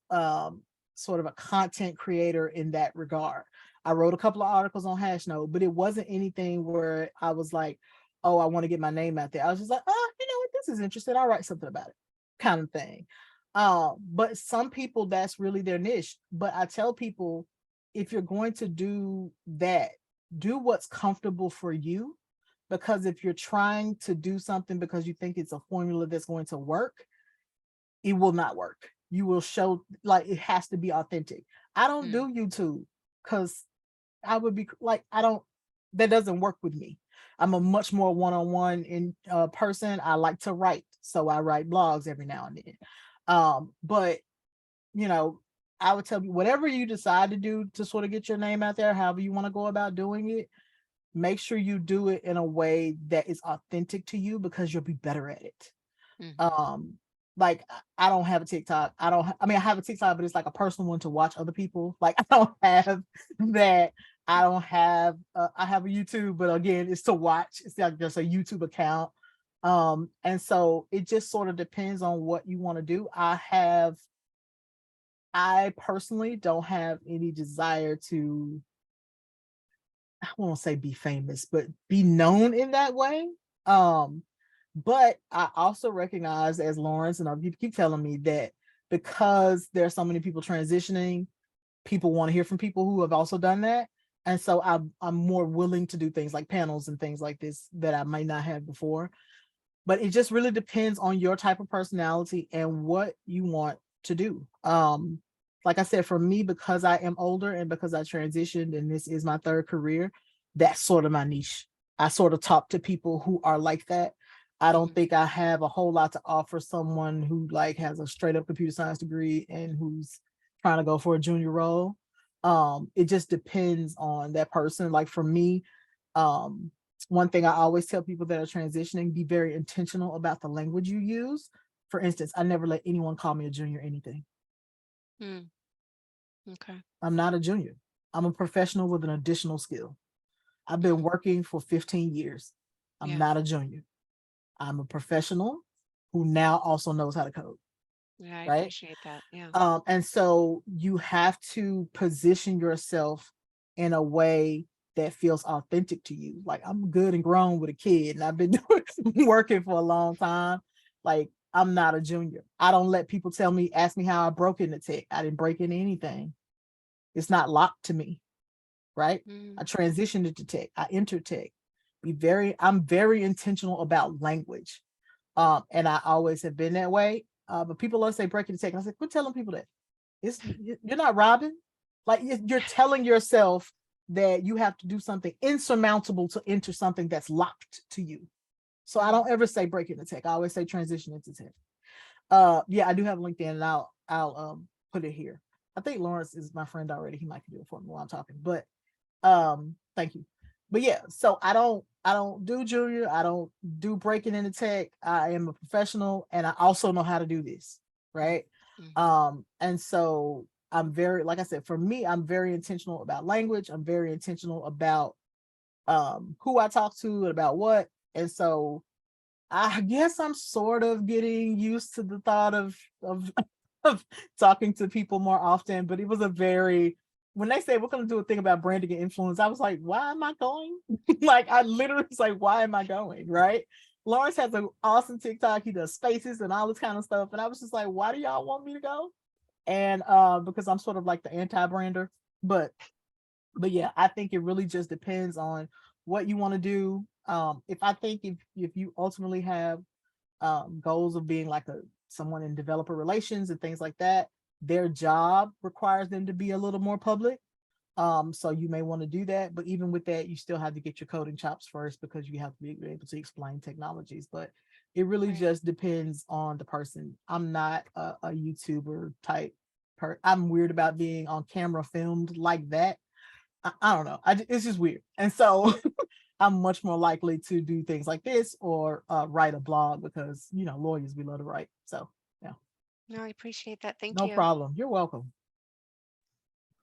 sort of a content creator in that regard. I wrote a couple of articles on Hashnote, but it wasn't anything where I was like, oh, I want to get my name out there. I was just like, oh, you know what, this is interesting. I'll write something about it, kind of thing. But some people, that's really their niche. But I tell people, if you're going to do that, do what's comfortable for you. Because if you're trying to do something because you think it's a formula that's going to work, it will not work. You will show, like, it has to be authentic. I don't do YouTube because I would be like, that doesn't work with me. I'm a much more one-on-one in person. I like to write, so I write blogs every now and then. But you know, I would tell you, whatever you decide to do to sort of get your name out there, however you want to go about doing it, make sure you do it in a way that is authentic to you, because you'll be better at it. Like, I don't have a TikTok. I mean, I have a TikTok, but it's like a personal one to watch other people. Like, I don't have that. I don't have, I have a YouTube, but again, it's to watch. It's like just a YouTube account. And so it just sort of depends on what you want to do. I personally don't have any desire to, I won't say be famous, but be known in that way. But I also recognize, as Lawrence and other people keep telling me, that because there's so many people transitioning, people want to hear from people who have also done that. And so I'm more willing to do things like panels and things like this that I might not have before. But it just really depends on your type of personality and what you want to do. Like I said, for me, because I am older and because I transitioned and this is my third career, that's sort of my niche. I sort of talk to people who are like that. I don't think I have a whole lot to offer someone who like has a straight up computer science degree and who's trying to go for a junior role. It just depends on that person. Like for me, one thing I always tell people that are transitioning, be very intentional about the language you use. For instance, I never let anyone call me a junior anything. Okay. I'm not a junior. I'm a professional with an additional skill. I've been working for 15 years. I'm not a junior. I'm a professional who now also knows how to code. Yeah, I right? appreciate that. Yeah. And so you have to position yourself in a way that feels authentic to you. Like, I'm good and grown with a kid, and I've been working for a long time. Like, I'm not a junior. I don't let people ask me how I broke into tech. I didn't break into anything. It's not locked to me, right? I transitioned into tech. I entered tech. I'm very intentional about language. And I always have been that way. But people always say break into tech. I was like, quit telling people that. You're not robbing. Like, you're telling yourself that you have to do something insurmountable to enter something that's locked to you. So I don't ever say break into tech. I always say transition into tech. Yeah, I do have LinkedIn, and I'll put it here. I think Lawrence is my friend already. He might do it for me while I'm talking, but thank you. But yeah, so I don't do junior, I don't do breaking into tech. I am a professional, and I also know how to do this, right? And so I'm very, like I said, for me, I'm very intentional about language. I'm very intentional about who I talk to and about what. And so I guess I'm sort of getting used to the thought of of talking to people more often, but it was a very, when they say we're going to do a thing about branding and influence, I was like, why am I going? Like, I literally was like, why am I going? Right. Lawrence has an awesome TikTok. He does spaces and all this kind of stuff. And I was just like, why do y'all want me to go? And because I'm sort of like the anti-brander, but yeah, I think it really just depends on what you want to do. If I think if you ultimately have goals of being like someone in developer relations and things like that, their job requires them to be a little more public. So you may want to do that, but even with that, you still have to get your coding chops first because you have to be able to explain technologies. But it really just depends on the person. I'm not a YouTuber type I'm weird about being on camera filmed like that. I don't know. It's just weird. And so I'm much more likely to do things like this or write a blog because, lawyers, we love to write. So, yeah. No, I appreciate that. Thank No you. problem. You're welcome.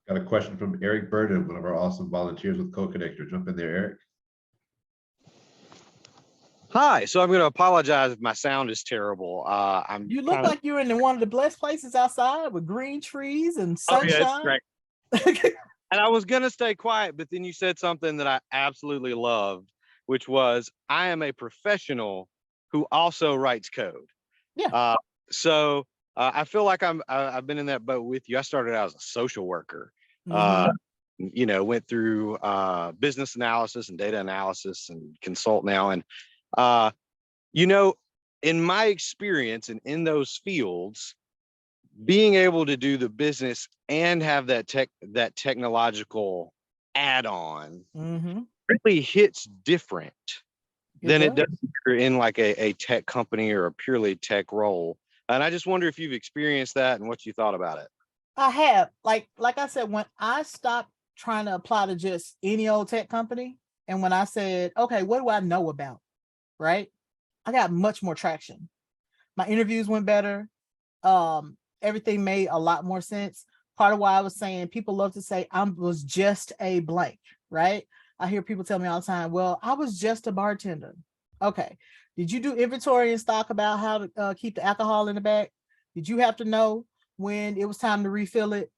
Got a question from Eric Burden, one of our awesome volunteers with Code Connector. Jump in there, Eric. Hi, so I'm going to apologize if my sound is terrible. You look like you're in one of the blessed places outside with green trees and sunshine. Oh, yeah, it's great. And I was going to stay quiet, but then you said something that I absolutely loved, which was I am a professional who also writes code. Yeah. So I feel like I've been in that boat with you. I started out as a social worker. Went through business analysis and data analysis and consult now. And in my experience and in those fields, being able to do the business and have that technological add-on really hits different than it does if you're in like a tech company or a purely tech role. And I just wonder if you've experienced that and what you thought about it. I have. Like I said, when I stopped trying to apply to just any old tech company, and when I said, okay, what do I know about? Right? I got much more traction. My interviews went better. Everything made a lot more sense. Part of why I was saying people love to say I was just a blank, right? I hear people tell me all the time, well, I was just a bartender. Okay. Did you do inventory and stock about how to keep the alcohol in the back? Did you have to know when it was time to refill it?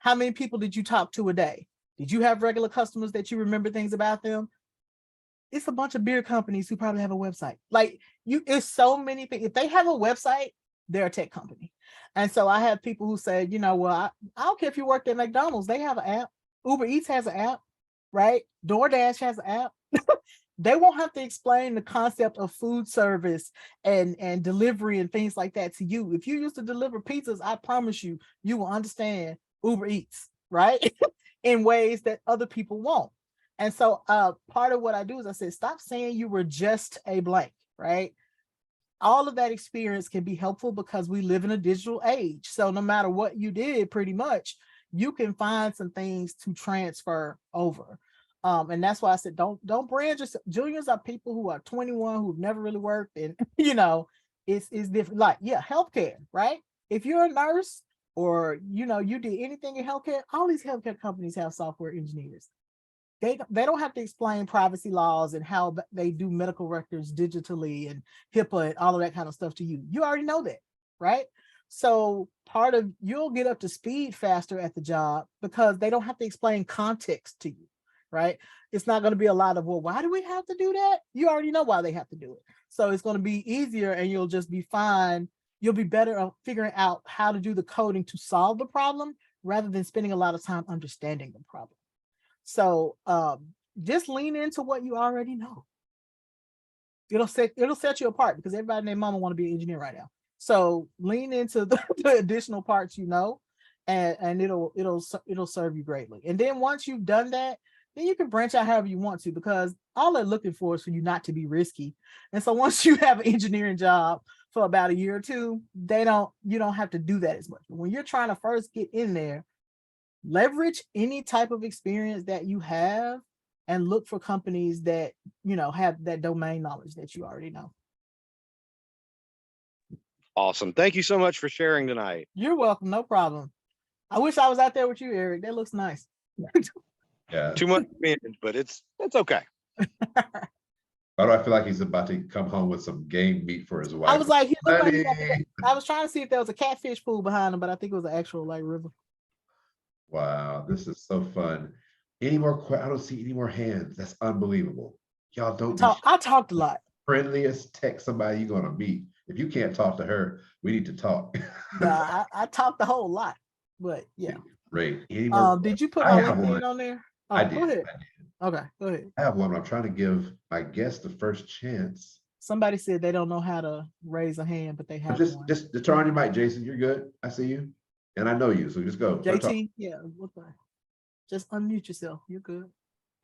How many people did you talk to a day? Did you have regular customers that you remember things about them? It's a bunch of beer companies who probably have a website. Like it's so many things. If they have a website, they're a tech company. And so I have people who say, well, I don't care if you worked at McDonald's, they have an app. Uber Eats has an app, right? DoorDash has an app. They won't have to explain the concept of food service and delivery and things like that to you. If you used to deliver pizzas, I promise you, you will understand Uber Eats, right? In ways that other people won't. And so part of what I do is I said, stop saying you were just a blank, right? All of that experience can be helpful because we live in a digital age. So no matter what you did, pretty much, you can find some things to transfer over. And that's why I said, don't brand yourself. Juniors are people who are 21, who've never really worked. And, it's different. Like, yeah, healthcare, right? If you're a nurse or, you did anything in healthcare, all these healthcare companies have software engineers. They don't have to explain privacy laws and how they do medical records digitally and HIPAA and all of that kind of stuff to you. You already know that, right? So you'll get up to speed faster at the job because they don't have to explain context to you, right? It's not going to be a lot of, well, why do we have to do that? You already know why they have to do it. So it's going to be easier and you'll just be fine. You'll be better at figuring out how to do the coding to solve the problem rather than spending a lot of time understanding the problem. So just lean into what you already know. It'll set you apart because everybody and their mama want to be an engineer right now. So lean into the additional parts and it'll serve you greatly. And then once you've done that, then you can branch out however you want to, because all they're looking for is for you not to be risky. And so once you have an engineering job for about a year or two, you don't have to do that as much. But when you're trying to first get in there, leverage any type of experience that you have and look for companies that, have that domain knowledge that you already know. Awesome. Thank you so much for sharing tonight. You're welcome. No problem. I wish I was out there with you, Eric. That looks nice. Yeah. Too much wind, but it's okay. Why do I feel like he's about to come home with some game meat for his wife? I was like, he looked like he Honey. I was trying to see if there was a catfish pool behind him, but I think it was an actual like river. Wow, this is so fun. Any more? I don't see any more hands. That's unbelievable. Y'all don't be I talked a lot. friendliest. Text somebody you're gonna meet. If you can't talk to her, we need to talk. Nah, I talked a whole lot, but yeah. Great. Any more? Did you put I my have LinkedIn one. on there? Oh, I go did. ahead. Okay, go ahead. I have one. I'm trying to give my guest the first chance. Somebody said they don't know how to raise a hand, but they have Just one. turn on your mic, Jason. You're good. I see you, and I know you. So just go. Start talking. JT, yeah, look like. Just unmute yourself. You're good.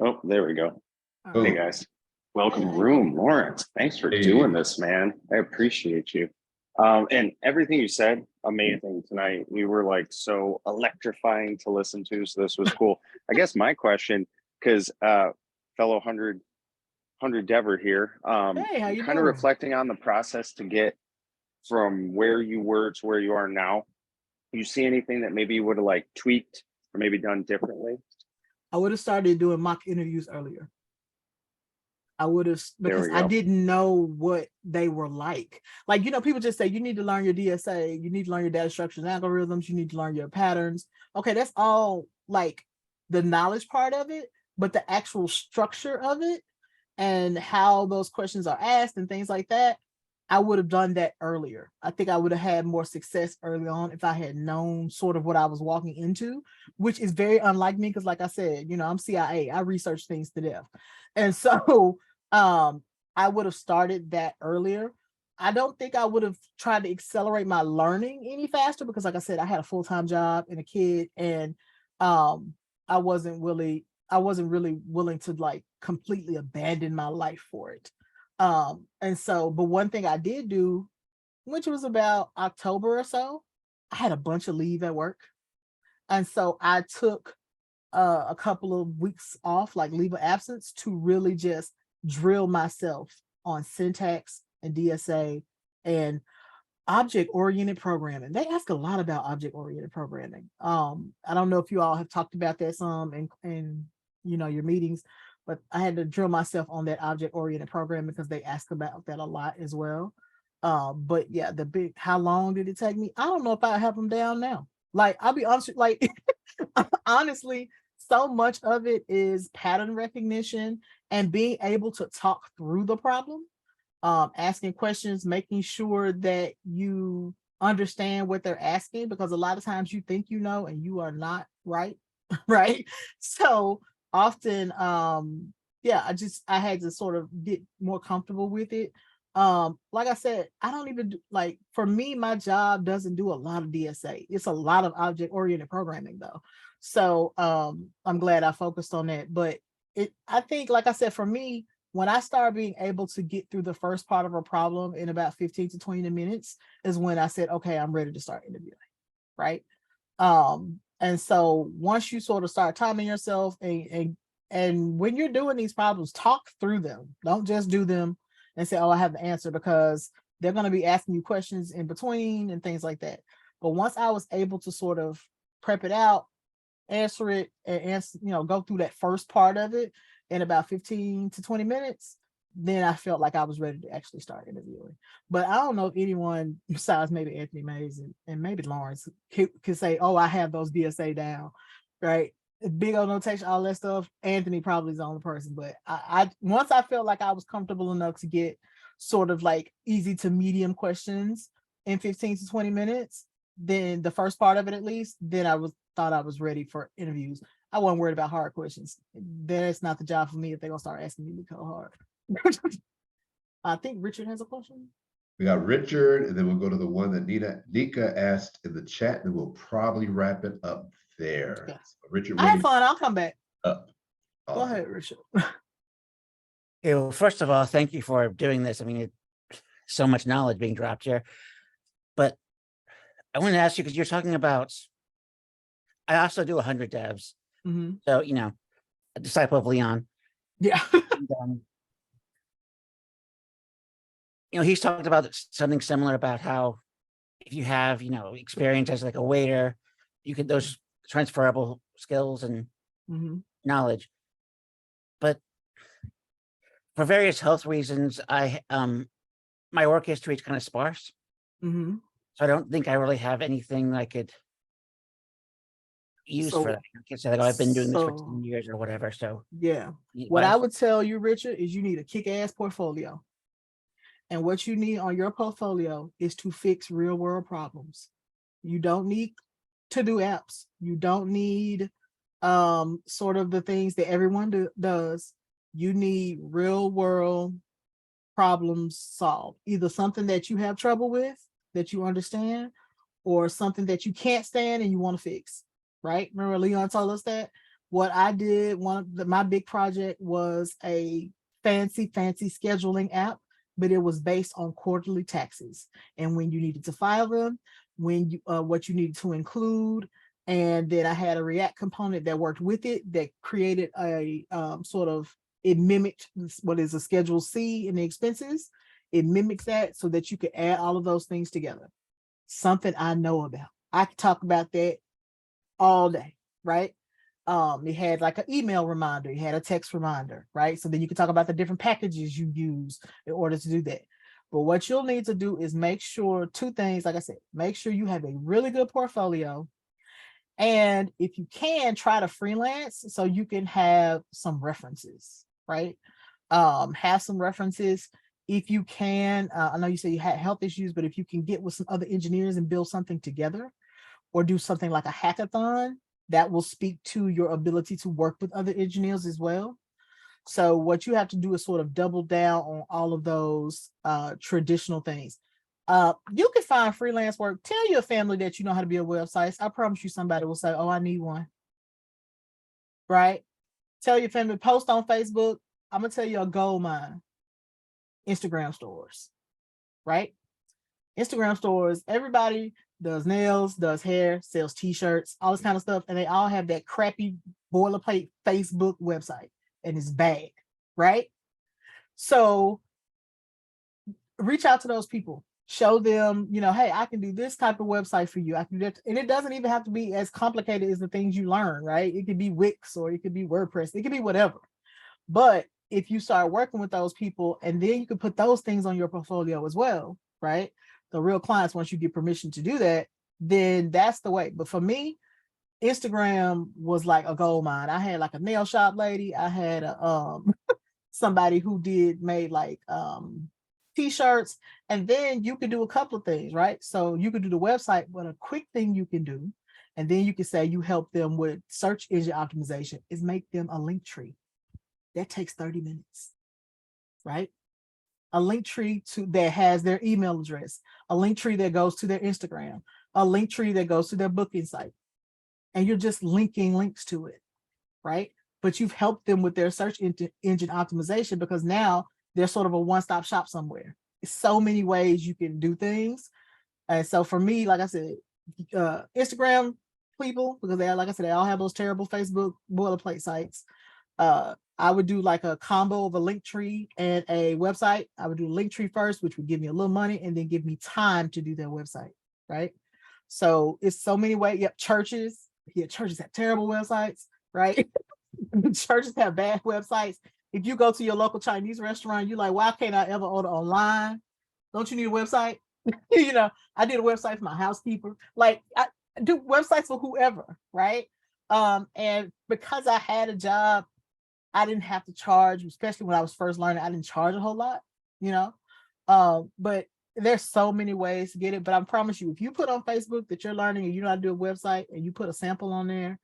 Oh, there we go. All Oh. Hey right. guys, welcome room, Lawrence. Thanks for Hey. doing this, man. I appreciate you. And everything you said, amazing tonight. You were like so electrifying to listen to. So this was cool. I guess my question, because fellow 100 Dever here, Hey, how you kind of doing? reflecting on the process to get from where you were to where you are now. You see anything that maybe you would have like tweaked or maybe done differently? I would have started doing mock interviews earlier. I would have, There we because I go. didn't know what they were like. Like, people just say you need to learn your DSA, you need to learn your data structures and algorithms, you need to learn your patterns. Okay, that's all like the knowledge part of it, but the actual structure of it and how those questions are asked and things like that, I would have done that earlier. I think I would have had more success early on if I had known sort of what I was walking into, which is very unlike me because, like I said, I'm CIA. I research things to death. And so I would have started that earlier. I don't think I would have tried to accelerate my learning any faster because, like I said, I had a full-time job and a kid, and I wasn't really willing to like completely abandon my life for it. And so, but one thing I did do, which was about October or so, I had a bunch of leave at work. And so I took a couple of weeks off, like leave of absence, to really just drill myself on syntax and DSA and object-oriented programming. They ask a lot about object-oriented programming. I don't know if you all have talked about that some in your meetings, but I had to drill myself on that object-oriented programming because they ask about that a lot as well. But yeah, how long did it take me? I don't know if I have them down now. Like, I'll be honest, like honestly, so much of it is pattern recognition and being able to talk through the problem, asking questions, making sure that you understand what they're asking, because a lot of times you think and you are not, right? Right. So often, I had to sort of get more comfortable with it. Like I said, I don't even for me, my job doesn't do a lot of DSA. It's a lot of object-oriented programming though. So I'm glad I focused on that. But I think, like I said, for me, when I started being able to get through the first part of a problem in about 15 to 20 minutes is when I said, okay, I'm ready to start interviewing, right? And so once you sort of start timing yourself and when you're doing these problems, talk through them. Don't just do them and say, oh, I have the answer, because they're going to be asking you questions in between and things like that. But once I was able to sort of prep it out, answer it, and go through that first part of it in about 15 to 20 minutes, then I felt like I was ready to actually start interviewing. But I don't know if anyone besides maybe Anthony Mays and maybe Lawrence could say, oh, I have those DSA down, right? Big old notation, all that stuff. Anthony probably is the only person, but I once I felt like I was comfortable enough to get sort of like easy to medium questions in 15 to 20 minutes, then the first part of it at least, then thought I was ready for interviews. I wasn't worried about hard questions. That's not the job for me if they're gonna start asking me to go hard. I think Richard has a question. We got Richard, and then we'll go to the one that Nika asked in the chat, and we'll probably wrap it up there. Yeah. So Richard, I had fun. I'll come back. up? Go Awesome. ahead, Richard. Okay, well, first of all, thank you for doing this. I mean, so much knowledge being dropped here. But I want to ask you, because you're talking about, I also do 100 devs. Hmm. So, a disciple of Leon. Yeah. And, he's talked about something similar about how if you have, experience as like a waiter, you can, those transferable skills and Hmm. knowledge. But for various health reasons, my work history is kind of sparse. Hmm. So I don't think I really have anything I could use So- for that. I can't say like, oh, I've been doing this for so- 10 years or whatever. So Yeah. y- What why- I would tell you, Richard, is you need a kick-ass portfolio. And what you need on your portfolio is to fix real world problems. You don't need to do apps. You don't need sort of the things that everyone does. You need real world problems solved. Either something that you have trouble with, that you understand, or something that you can't stand and you want to fix, right? Remember Leon told us that? What I did, my big project was a fancy scheduling app, but it was based on quarterly taxes and when you needed to file them, when you what you needed to include. And then I had a React component that worked with it that created a sort of, it mimicked what is a Schedule C in the expenses. It mimics that so that you could add all of those things together. Something I know about. I could talk about that all day, right? It had like an email reminder, it had a text reminder, right? So then you can talk about the different packages you use in order to do that. But what you'll need to do is make sure two things, like I said, make sure you have a really good portfolio. And if you can, try to freelance so you can have some references, right? Have some references. If you can, I know you say you had health issues, but if you can get with some other engineers and build something together or do something like a hackathon, that will speak to your ability to work with other engineers as well. So what you have to do is sort of double down on all of those traditional things. You can find freelance work. Tell your family that you know how to build websites. I promise you somebody will say, oh, I need one. Right? Tell your family, post on Facebook. I'm gonna tell you a gold mine. Instagram stores, right? Instagram stores, everybody does nails, does hair, sells t-shirts, all this kind of stuff. And they all have that crappy boilerplate Facebook website and it's bad, right? So reach out to those people, show them, hey, I can do this type of website for you. I can do that. And it doesn't even have to be as complicated as the things you learn, right? It could be Wix or it could be WordPress. It could be whatever. But if you start working with those people and then you can put those things on your portfolio as well, right? The real clients, once you get permission to do that, then that's the way. But for me, Instagram was like a gold mine. I had like a nail shop lady. I had a somebody who made like t-shirts, and then you could do a couple of things, right? So you could do the website, but a quick thing you can do, and then you can say you help them with search engine optimization, is make them a link tree. That takes 30 minutes, right? A link tree that has their email address, a link tree that goes to their Instagram, a link tree that goes to their booking site. And you're just linking links to it, right? But you've helped them with their search engine optimization because now they're sort of a one-stop shop somewhere. There's so many ways you can do things. And so for me, like I said, Instagram people, because they, like I said, they all have those terrible Facebook boilerplate sites. I would do like a combo of a link tree and a website. I would do link tree first, which would give me a little money and then give me time to do their website, right? So it's so many ways. Yep, churches. Yeah, churches have terrible websites, right? Churches have bad websites. If you go to your local Chinese restaurant, you're like, why can't I ever order online? Don't you need a website? I did a website for my housekeeper. Like I do websites for whoever, right? And because I had a job, I didn't have to charge, especially when I was first learning, I didn't charge a whole lot, but there's so many ways to get it. But I promise you, if you put on Facebook that you're learning and you know how to do a website and you put a sample on there,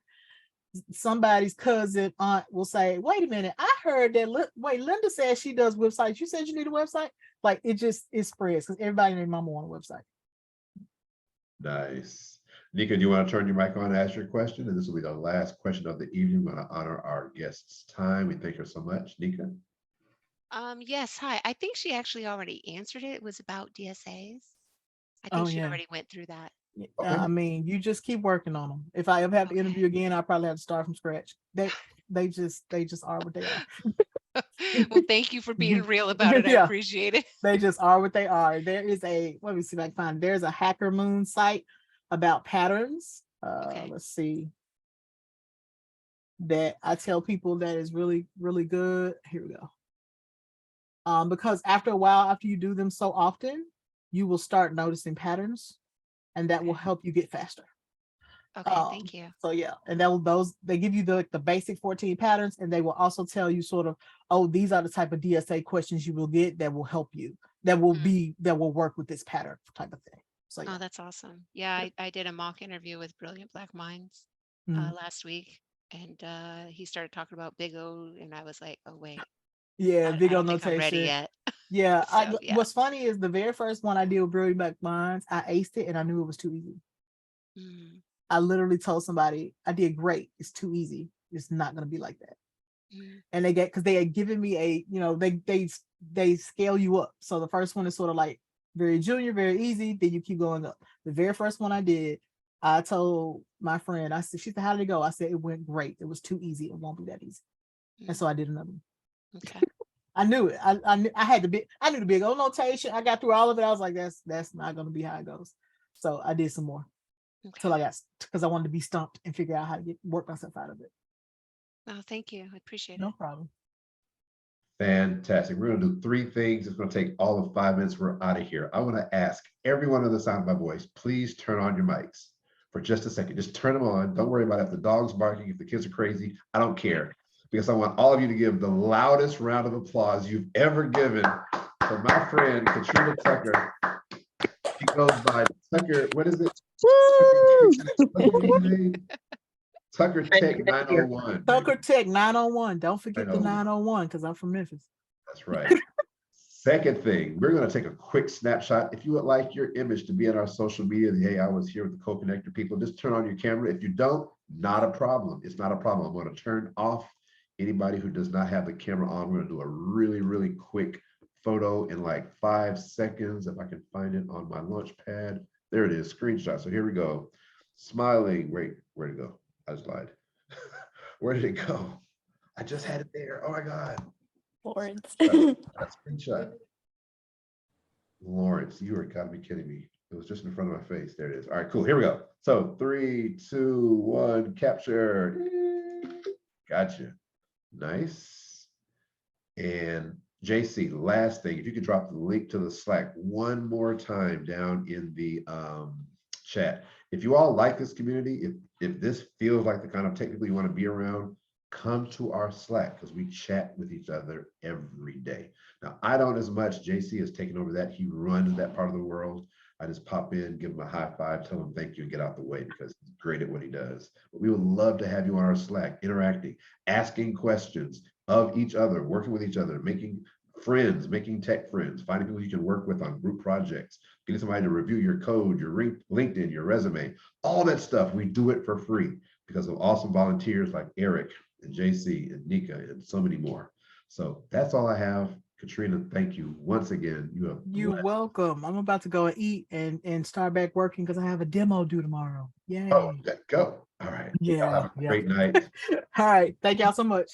somebody's cousin, aunt will say, wait a minute, I heard that, Linda says she does websites. You said you need a website? Like it spreads because everybody and their mama want a website. Nice. Nika, do you want to turn your mic on and ask your question? And this will be the last question of the evening. We're going to honor our guest's time. We thank her so much. Nika? Yes, hi. I think she actually already answered it. It was about DSAs. I Oh think she yeah. already went through that. Okay. I mean, you just keep working on them. If I ever have to interview again, I probably have to start from scratch. They just are what they are. Well, thank you for being real about it. I Yeah. appreciate it. They just are what they are. There is let me see if I can find. There's a Hacker Moon site about patterns. Okay. Let's see. That I tell people that is really, really good. Here we go. Because after a while, after you do them so often, you will start noticing patterns, and that will Okay. help you get faster. Okay, thank you. So yeah, and they give you the basic 14 patterns, and they will also tell you sort of, oh, these are the type of DSA questions you will get that will help you, that will work with this pattern type of thing. So yeah. Oh, that's awesome. Yeah, I did a mock interview with Brilliant Black Minds Mhm. last week, and he started talking about Big O, and I was like, oh wait, Yeah, I big don't on think I'm ready notation. yet. Yeah, So yeah. what's funny is the very first one I did with Brilliant Black Minds, I aced it and I knew it was too easy. Mm, I literally told somebody, I did great. It's too easy. It's not gonna be like that. mm, And because they had given me they scale you up. So the first one is sort of like very junior, very easy. Then you keep going up. The very first one I did, I told my friend, I said, she said, how did it go? I said, it went great. It was too easy. It won't be that easy. And so I did another one. Okay. I knew it. I knew the big old notation. I got through all of it. I was like, that's not gonna be how it goes. So I did some more till Okay. because I wanted to be stumped and figure out how to work myself out of it. Oh, thank you. I appreciate No it. problem. Fantastic. We're going to do 3 things. It's going to take all of 5 minutes. We're out of here. I want to ask everyone on the sound of my voice, please turn on your mics for just a second. Just turn them on. Don't worry about if the dog's barking, if the kids are crazy. I don't care, because I want all of you to give the loudest round of applause you've ever given for my friend, Katrina Tucker. She goes by Tucker. What is it? What's her name? Tucker Tech 901. Tucker Tech 901. Don't forget the 901. 901 because I'm from Memphis. That's right. Second thing, we're going to take a quick snapshot. If you would like your image to be in our social media, hey, I was here with the Co-Connector people, just turn on your camera. If you don't, not a problem. It's not a problem. I'm going to turn off anybody who does not have the camera on. We're going to do a really, really quick photo in like 5 seconds. If I can find it on my launch pad. There it is, screenshot. So here we go. Smiling. Wait, where'd it go? I just lied. Where did it go? I just had it there. Oh my God. Lawrence. Screenshot. Lawrence, you are gotta be kidding me. It was just in front of my face. There it is. All right, cool. Here we go. So 3, 2, 1, capture. Gotcha. Nice. And JC, last thing, if you could drop the link to the Slack one more time down in the chat. If you all like this community, if this feels like the kind of technical you want to be around, come to our Slack, because we chat with each other every day. Now, I don't as much. JC has taken over that. He runs that part of the world. I just pop in, give him a high five, tell him thank you, and get out the way, because he's great at what he does. But we would love to have you on our Slack, interacting, asking questions of each other, working with each other, making friends, making tech friends, finding people you can work with on group projects, getting somebody to review your code, your LinkedIn, your resume, all that stuff. We do it for free because of awesome volunteers like Eric and JC and Nika and so many more. So that's all I have. Katrina, thank you once again. You're welcome. I'm about to go and eat and start back working because I have a demo due tomorrow. Yay. Oh, go. All right. Yeah. Have a great night. All right. Thank y'all so much.